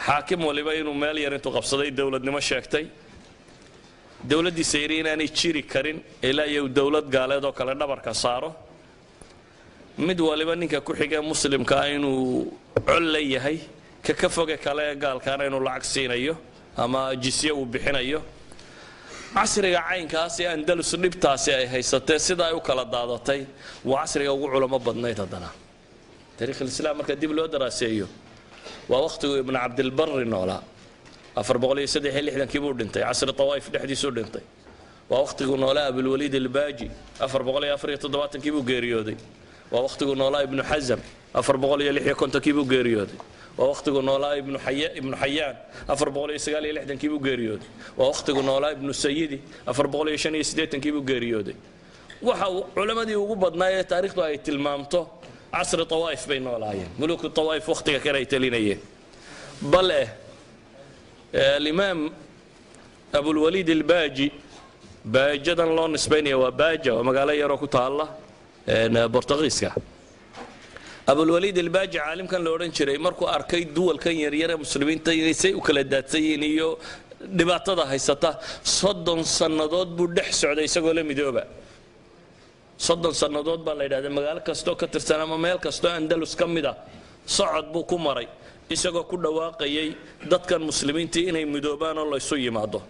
xaakim waliba inuu meel yar intuu qabsaday dawladnimo sheegtay dawladdii sayri inaanay jiri karin ilaa iyo dawlad gaaleed oo kale dhabarka saaro mid waliba ninka ku xigay muslimka inuu col leeyahay ka foge kale gaalkaana inuu lacag siinayo ama jisye uu bixinayo casriga caynkaas ee andalus dhibtaasi ay haysatay sida ay u kala daadatay waa casriga ugu culamo badnayd hadana taariikh islaam marka dib loo daraaseeyo waa waqtigu ibn abd al-barr noola 463 kii buu dhintay casri tawaif dhexdiisu dhintay waa waqtigu noola abul walid al-baji 447 kii buu geeriyooday waa waqtigu noola ibn hazm 456 kii buu geeriyooday ووقتكم نولا ابن حيان أفربغولي سجالي لحدن كيبو جريودي ووقتكم نولا ابن سيدي أفربغولي شني سديتن كيبو جريودي وحو علماء دي وجبنا تاريخ ده تلمامته عصر طوائف بين نولاين ملوك الطوائف وقتها كره يتلينيه بل الإمام أبو الوليد الباجي باجدا لون إسبانيا وباجا ومقالة يروكو الله برتغيسكا أبو الوليد الباجي عالم كان لورن شري مركو أركيد دول كان يرير مسلمين تيسي وكلادات سينيو دبعتها هيستا صدن سندود بدح سعودي يسقول مدوبة صدن سندود بالله مقال كستو كترسنا مميل كستو أندلس كمدا صعد بو كمري يسقول كل واقعي ضد كان مسلمين تيني مدوبان الله يسوي معده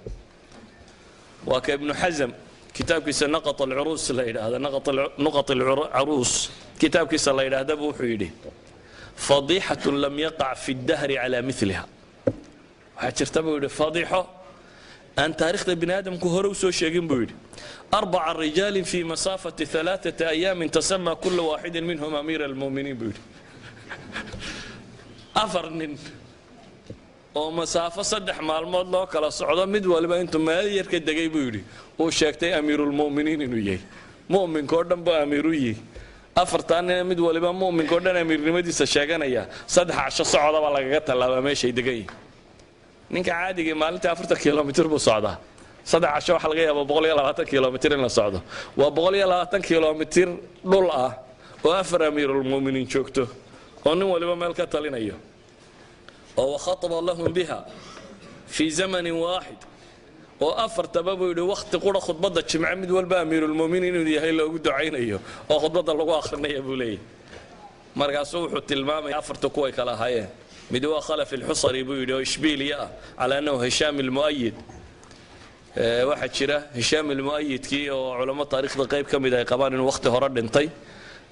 وكابن حزم kitaabkiisa naqat alcuruus la yidhaahda nuqat alcaruus kitaabkiisa la yidhaahdaba wuxuu yidhi fadiixatun lam yaqac fi ddahri calaa miliha waxaa jirta buu yidhi fadiixo aan taariikhda bini aadamku hore u soo sheegin buu yidhi 4 rijaal fi masaafati 3 ayaamin tasama kula waaxidin minhum amiira almu'miniin buu yidhi 4 nin oo masaafo 3 maalmood loo kala socdo mid waliba intuu meel yar ka degay buu yidhi uu sheegtay amiirulmu'miniin inuu yahay mu'minkoo dhan buu amiiru yihi 4 nin mid waliba mu'minkoo dhan amiirnimadiisa sheeganaya 3 casho socodaba lagaga tallaabaa meeshay degan yihiin ninka caadiga maalintii 40 kiiloomitir buu socdaa 3 casho waxa laga yaabaa 120 kiiloomitir in la socdo waa 120 kiiloomitir dhul ah oo 4 amiirulmu'miniin joogto oo nin waliba meel ka talinayo oo khataba lahum biha fi zaman waahid oo 4 tababa yidhi waqti qura khudbada jimca mid walba amiirulmu'miniin inuu yahay loogu ducaynayo oo khudbada lagu akhrinayo buu leeyahay markaasuu wuxuu tilmaamay 4 kuway kala ahaayeen mid waa khalaf alxusari buu yidhi oo ishbiiliya ah cala annahu hishaam almu'ayid waxaa jira hishaam almu'ayidkii oo culamo taariikhda qayb ka mid ay qabaan inuu waqti hore dhintay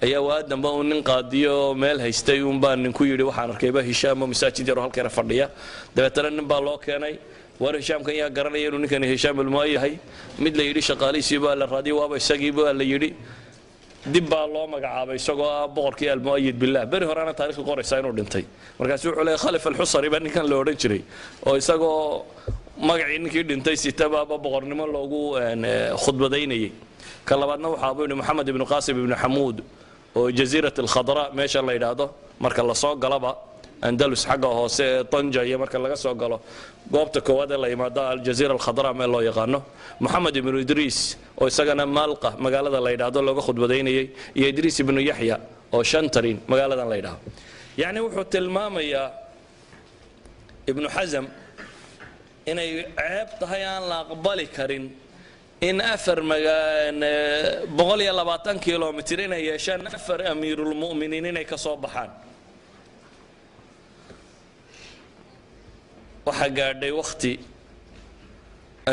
ayaa waadanba uu nin qaadiyo meel haystay uun baa ninku yidhi waxaan arkayba hishaam oo masaajid yar oo halkeena fadhiya dabeetana nin baa loo keenay war hishaamkan yaa garanaya inuu ninkani hishaam almu'ayid yahay mid la yidhi shaqaalihiisii baa la raadiyay waaba isagii baa la yidhi dib baa loo magacaabay isagoo ah boqorkii almu'ayid billah beri horena taariikhdu qoraysaa inuu dhintay markaasuu wuxuu leeyahay khalif alxusari baa ninkan la odhan jiray oo isagoo magacii ninkii dhintay sitabaaba boqornimo loogu khudbadaynayay ka labaadna waxaa buu yidhi maxamed ibnu qaasim ibnu xamuud oo jasiirat alkhadra meesha la yidhaahdo marka la soo galaba andalus xagga hoose ee tanja iyo marka laga soo galo goobta koowaad ee la yimaado aljaziira alkhadra meel loo yaqaano moxamed ibnu idriis oo isagana maalqa magaalada la yidhaahdo looga khudbadaynayay iyo idriis ibnu yaxya oo shantarin magaaladan la yidhaahdo yacni wuxuu tilmaamayaa ibnu xasam inay ceeb tahay aan la aqbali karin in 120 kiiloomitir inay yeeshaan 4 amiirulmu'miniin inay ka soo baxaan waxaa gaadhay waqti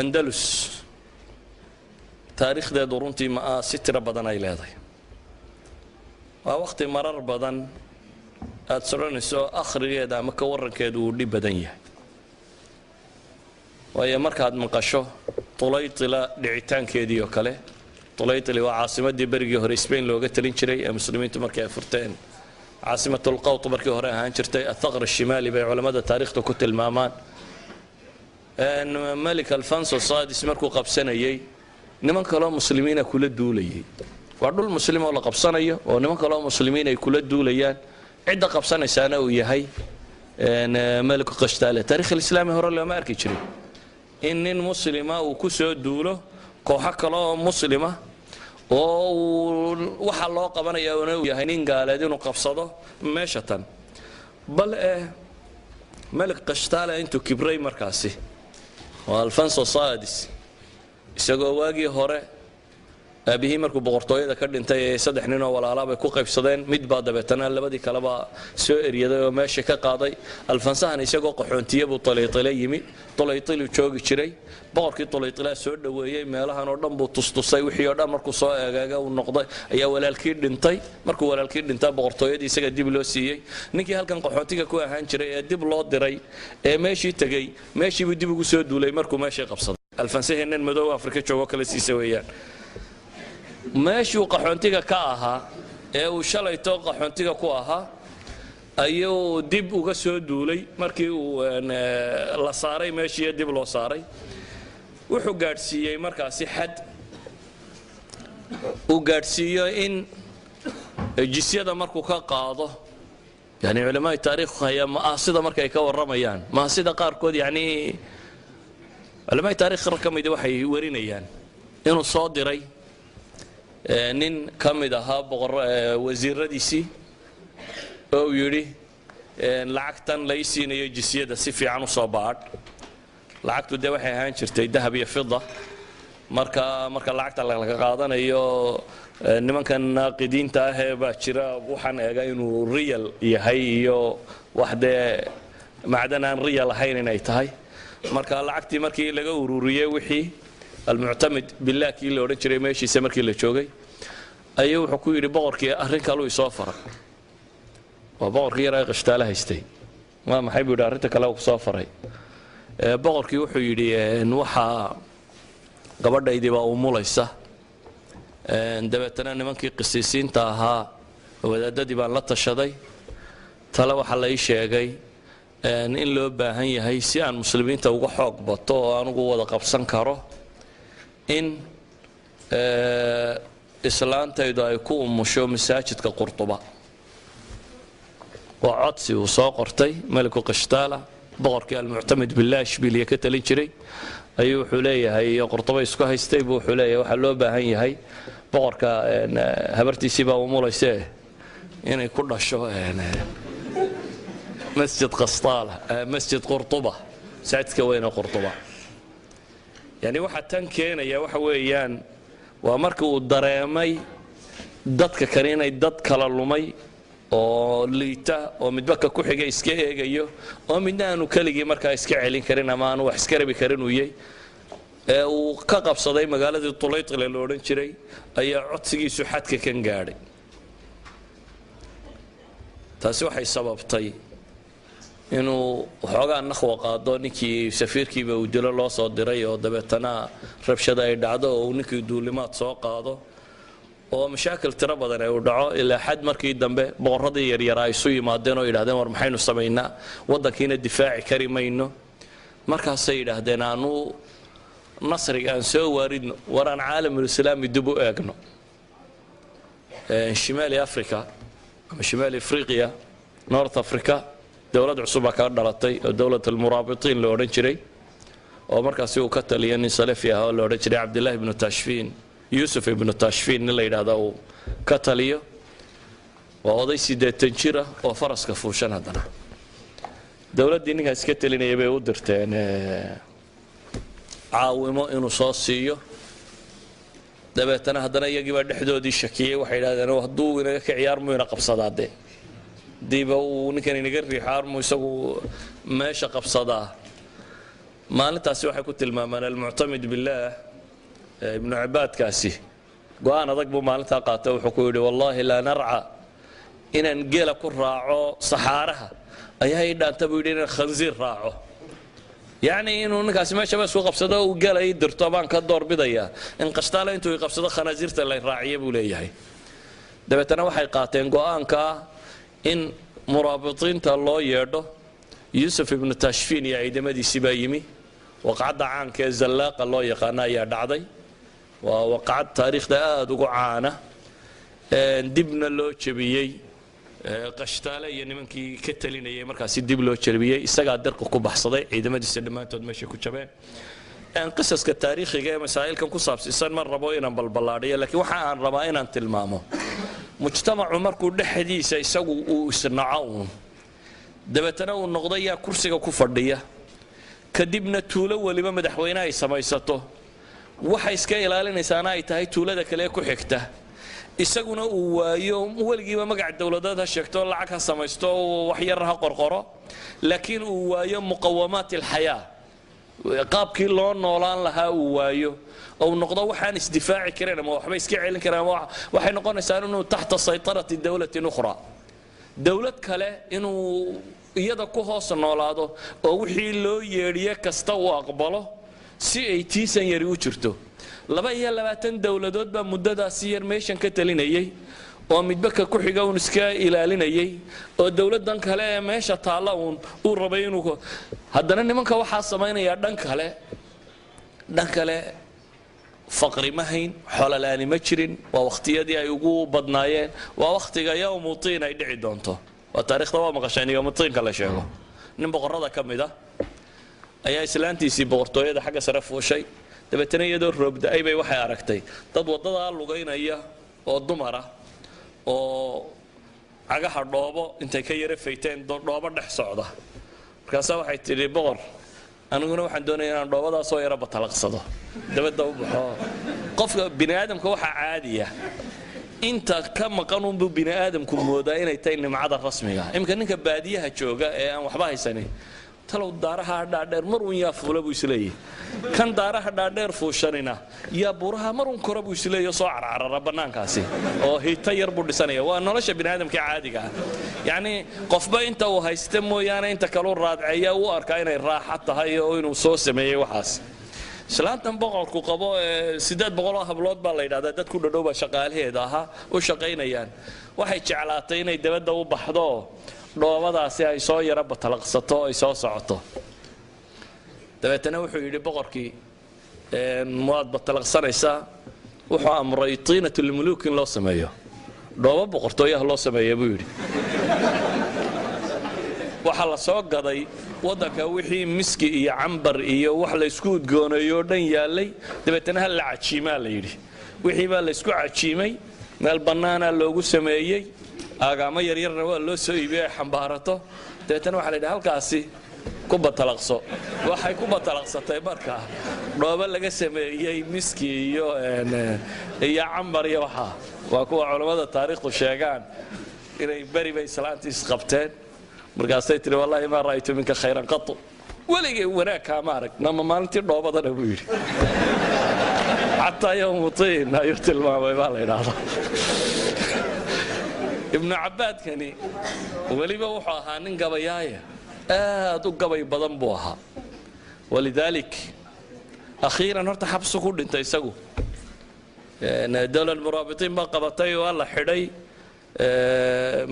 andalus taariikhdeedu runtii si tiro badan ay leedahay waa waqti marar badan aad soconayso akhrigeeda ama ka warankeedu uu dhib badan yahay waayo markaad maqasho tulaytila dhicitaankeedii oo kale tulaytili waa caasimadii berigii hore Spain looga talin jiray ee muslimiintu markay furteen caasimatul qawt markii hore ahaan jirtay athaqr shimaali bay culimada taariikhda ku tilmaamaan malik alfonso sadis markuu qabsanayay niman kale oo muslimiina kula duulayay waa dhul muslim oo la qabsanayo oo niman kale oo muslimiin ay kula duulayaan cidda qabsanaysaana uu yahay malik qashtaale taariikh islaami hore lama arki jirin in nin muslima uu ku soo duulo kooxo kale oo muslima oo waxa loo qabanaya uu yahay nin gaaleed inuu qabsado meesha tan bal malik qashtaale intuu kibray markaasi waa alfonso sadis isagoo waagii hore aabihii markuu boqortooyada ka dhintay ee 3 nin oo walaalaha bay ku qaybsadeen mid baa dabeetana labadii kaleba soo eriyaday oo meesha ka qaaday alfansahan isagoo qaxoontiye buu talaytile yimi talaytilu joogi jiray boqorkii talaytila soo dhaweeyay meelahan oo dhan buu tustusay wixii oo dhan markuu soo eegaaga uu noqday ayaa walaalkii dhintay markuu walaalkii dhintay boqortooyadii isaga dib loo siiyay ninkii halkan qaxoontiga ku ahaan jiray ee dib loo diray ee meeshii tagay meeshii buu dib ugu soo duulay markuu meeshii qabsaday alfansahan madow Afrika joogo kala siisay weeyaan meeshuu qaxoontiga ka ahaa ee uu shalayto qaxoontiga ku ahaa ayuu dib uga soo duulay markii uu la saaray meeshii dib loo saaray wuxuu gaadhsiiyay markaasi xad uu gaadhsiiyo in jisyada markuu ka qaado yani culimada taariikhdu haya maasida markay ka waramayaan maasida qaarkood yani culimada taariikhda ka mid waxay warinayaan inuu soo diray nin ka mid ahaa wasiiradiisii oo yidhi lacagtan la ii siinayo jisyada si fiican u soo baadh lacagtu dee waxay ahaan jirtay dahab iyo fida marka lacagta laga qaadanayo nimankan naaqidiinta ah ee baa jira waxaan eegaa inuu real yahay iyo wax dee macdan aan real ahayn inay tahay marka lacagtii markii laga ururiyay wixii almuctamid billah kii la odhan jiray meeshiisa markii la joogay ayuu wuxuu ku yidhi boqorkii arrin kaluu isoo faray waa boqorkii yaraa qashtaala haystay waa maxay buu yidhi arrinta kale uu soo faray boqorkii wuxuu yidhi waxaa gabadhaydii baa umulaysa dabeetana nimankii qisiisiinta ahaa wadaadadii baan la tashaday tale waxaa la ii sheegay in loo baahan yahay si aan muslimiinta uga xoog bato oo aan ugu wada qabsan karo in islaantaydu ay ku umusho masaajidka qurtuba waa codsi uu soo qortay maliku qashtaala boqorkii almuctamid billah ishbiliya ka talin jiray ayuu wuxuu leeyahay qurtuba isku haystay buu wuxuu leeyahay waxaa loo baahan yahay boqorka habartiisii baa umulayse inay ku dhasho مسجد قسطالة مسجد قرطبة ساعتك وين قرطبة يعني واحد تان كينا يا واحد ويان ومركو الدرامي دتك كرينا دت كلالومي oo liita oo midba ka ku xigay iska eegayo oo midna aanu kaligii markaa iska celin karin ama aanu wax iska rabi karin uu yahay uu ka qabsaday magaaladii Tulaytile loo oran jiray ayaa codsigiisu xadka kan gaadhay taasi waxay sababtay inuu waxoogaa naqwa qaado ninkii safiirkiiba uu dilo loo soo diray oo dabeetana rabshada ay dhacdo oo ninkii duulimaad soo qaado oo mashaakil tiro badan ay u dhaco ilaa xad markii dambe boqoradii yaryar ay isu yimaadeen oo yidhaahdeen war maxaynu samaynaa waddankiina difaaci kari mayno markaasay yidhaahdeen aanu nasriga aan soo waaridno war aan caalamul islaami dib u eegno shimaali afrika ama shimaali afriqiya north africa dowlad cusub ka dhalatay oo dowlad almuraabitiin loo oran jiray oo markaas uu ka taliyay nin salafi ah oo loo oran jiray Abdullah ibn Tashfin Yusuf ibn Tashfin la yiraahdo uu ka taliyo waa oday 80 jira oo faraska fuushan hadana dowladii ninka iska talinayay bay u dirteen caawimo inuu soo siiyo dabeetana hadana iyagii baa dhexdoodii shakiyay waxay yiraahdeen hadduu inaga ka ciyaar muyna qabsadaade diiba uu ninkan inaga riixaar mu isagu meesha qabsadaa maalintaasi waxay ku tilmaamaan almuctamid billah ibn Abbad kaasi go'aan adag buu maalinta qaatay wuxuu ku yiri wallahi la nar'a inaan geela ku raaco saxaaraha ayaa ay dhaanta buu yiri inaan khanziir raaco yani inuu ninkaasi meesha baa soo qabsado uu geela ay dirto baan ka door bidaya in qashtaala intuu qabsado khanazirta la raaciyo buu leeyahay dabeetana waxay qaateen go'aanka in muraabitinta loo yeedho Yusuf ibn Tashfin iyo ciidamadiisii baa yimi waqacda caanka zallaaqa loo yaqaan ayaa dhacday waa waqacad taariikhda aad ugu caana dibna loo jabiyay qashtaale iyo nimankii ka talinayay markaas dib loo jabiyay isaga darka ku baxsaday ciidamadiisa dhamaantood meesha ku jabeen qisaska taariikhiga ee masaa'ilkan ku saabsan mar rabo inaan balbalaadhiyo laakiin waxa aan rabaa inaan tilmaamo mujtamacu markuu dhexdiisa isagu uu isnaco dabeetana uu noqday yaa kursiga ku fadhiya kadibna tuulo waliba madaxweynaha ay samaysato waxa iska ilaalinaysaana ay tahay tuulada kale ku xigta isaguna uu waayo waligiiba magac dawladeed ha sheegto lacag ha samaysto wax yar ha qorqoro laakiin uu waayo muqawamaat alxayaa qaabkii loo noolaan lahaa uu waayo oo noqdo waxaan isdifaaci karin ama waxba iska celin karaan waxay noqonaysaa inuu taxta saytarati dawlatin ukhra dawlad kale inuu iyada ku hoos noolaado oo wixii loo yeeriye kasta uu aqbalo si ay tiisan yari u jirto 22 dawladood baa muddadaasi yar meeshan ka talinayay oo midba ku xiga uu iska ilaalinayay oo dawladan kale ee meesha taala uu rabay inuu haddana nimanka waxa sameynaya dhan kale faqri ma hayn xolalaani ma jirin waa waqtiyadii ay ugu badnaayeen waa waqtiga yawmutiin ay dhici doonto waa taariikhda waa maqashaan yawmutiin kala sheego nin boqorada kamida ayaa islaantiisii boqortooyada xagga sare fuushay dabeetana iyadoo roobda ay bay waxay aragtay dad wadada lugaynaya oo dumar ah oo cagaha dhoobo intay ka yara fayteen dhoobo dhex socda markaas waxay tiri boqor aniguna waxaan doonayaa inaan dhoobadaas oo yara batalaqsado dabada u baxo qofka bini aadamka waxa caadiya inta ka maqan uu bini aadamku moodaa inay tahay nimcada rasmiga imka ninka baadiyaha jooga ee aan waxba haysanin talow daaraha dhaadheer mar uu yaa fuula buu isleeyahay kan daaraha dhaadheer fuushanina yaa buuraha marun kora buu isleeyo soo carcarara bannaankaasi oo hiita yar buu dhisanaya waa nolosha bini'aadamka caadiga ah yacni qofba inta uu haysta mooyaane inta kaluu raadceeya uu arkaa inay raaxa tahay oo inuu soo sameeyey waxaas islaantan boqorku qabo 800 hablood baa la yidhahdaa dad ku dhadhow baa shaqaalaheeda ahaa u shaqaynayaan waxay jeclaatay inay dabadda u baxdo dhoobadaasi ay soo yara batalaqsato ay soo socoto dabeetana wuxuu yidhi boqorkii waad batalaqsanaysaa wuxuu amray tiinatul muluuk in loo sameeyo dhoobo boqortooyaha loo sameeyo buu yidhi waxa la soo gaday wadanka wixii miski iyo cambar iyo wax la isku udgoonayo dhan yaalay dabeetana hal la cajiimaa la yidhi wixii baa la isku cajiimay meel bannaana loogu sameeyey aagaamo yaryarna waa loo soo iibiyey xambaarato dabeetana waxaa la yidhi halkaasi ku batalaqso waxay ku batalaqsatay markaa dhoobo laga sameeyey miski iyo cambar iyo waxa waa kuwa culimada taariikhdu sheegaan inay bari bay islaantiis qabteen markaasay tiri wallaahi ma ra'aytu minka khayran qatu waligay wanaag kaama arag nama maalintii dhoobadana buu yidhi xataa yowmutiin ayuu tilmaamay baa la yidhaahdaa ibnu cabbaadkani weliba wuxuu ahaa nin gabayaaya aad u gabay badan buu ahaa walidaalik akhiiran horta xabsu ku dhintay isagu dowlad muraabitiin baa qabatay waa la xidhay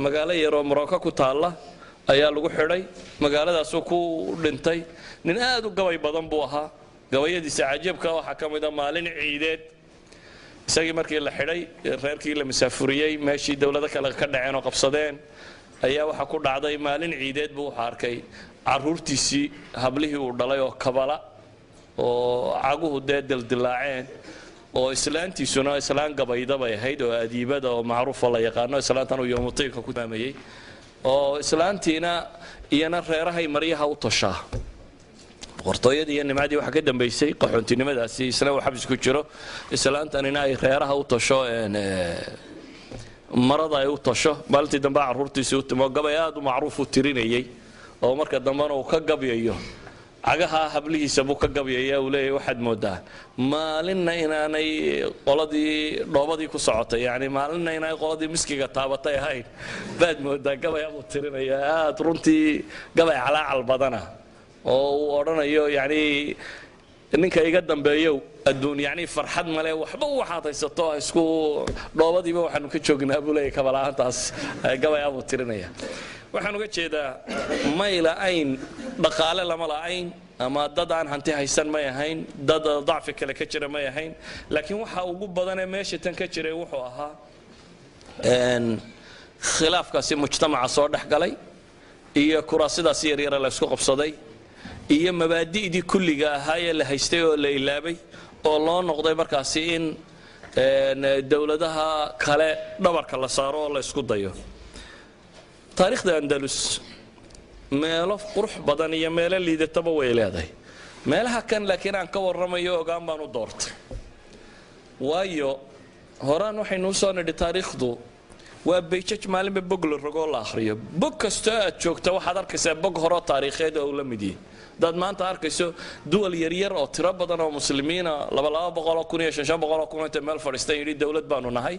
magaalo yaroo Morocco ku taalla ayaa lagu xidhay magaaladaasuu ku dhintay nin aad u gabay badan buu ahaa gabayadiisa cajiibka waxa ka mid ah maalin ciideed isagii markii la xidhay reerkii la masaafuriyey meeshii dawlado kale ka dhaceen oo qabsadeen ayaa waxa ku dhacday maalin ciideed buu arkay caruurtiisii hablihii uu dhalay oo kabala oo caguhu dildilaaceen oo islaantiisuna islaan gabayda bay ahayd oo adiibada oo macruuf la yaqaano islaantan uu yoomuteeka ku taamayay oo islaantiina iyana reerahay maryaha u toshaa qortooyadii iyo nimadii waxa ka dambeysay qaxoontinimadaasi isla wax xabis ku jiro islaantanina ay reeraha u tosho marada ay u tosho maalintii dambe caruurtiisii u timo gabay aad u macruuf u tirinayay oo marka dambena uu ka gabayayo cagaha hablihiisa buu ka gabayaya uu leeyahay waxaad moodaa maalinna inaanay qoladii dhoobadii ku socotay yani maalinna inaanay qoladii miskiga taabatay ahayn baad moodaa gabay abuu tirinaya aad runtii gabay calaacal badana oo uu odhanayo yani ninka iga dambeeyo adduun yani farxad male waxba waxaad haysato isku dhoobadiiba waxaanu ka joognaa buu leeyahay kabalaantaas gabay abuu tirinaya waxaan uga jeedaa mayla ayn dhaqaale lama la'ayn ama dad aan hanti haysan may ahayn dad dacfi kale ka jira may ahayn laakiin waxa ugu badan ee meesha tan ka jiray wuxuu ahaa khilaafkaasi mujtamaca soo dhex galay iyo kuraasidaasi yaryara la isku qabsaday iyo mabaadi'dii kulliga ahaa ee la haystay oo la ilaabay oo loo noqday markaasi in dawladaha kale dhabarka la saaro oo la isku dayo taariikhda andalus meelo qurux badan iyo meelo liidataba way leedahay meelaha kan laakiin aan ka warramayo ogaan baan u doortay waayo horaan waxaynu u soo nidhi taariikhdu waa bayjaj maalinba bog la rogoo la akhriyo bog kastoo aad joogta waxaad arkaysaa bog horoo taariikheed oo la mid yahay dad maanta arkayso duwal yaryar oo tiro badan oo muslimiina 200,000 kun iyo 500,000 kun inta meel fadhiistay yidhi dawlad baanu nahay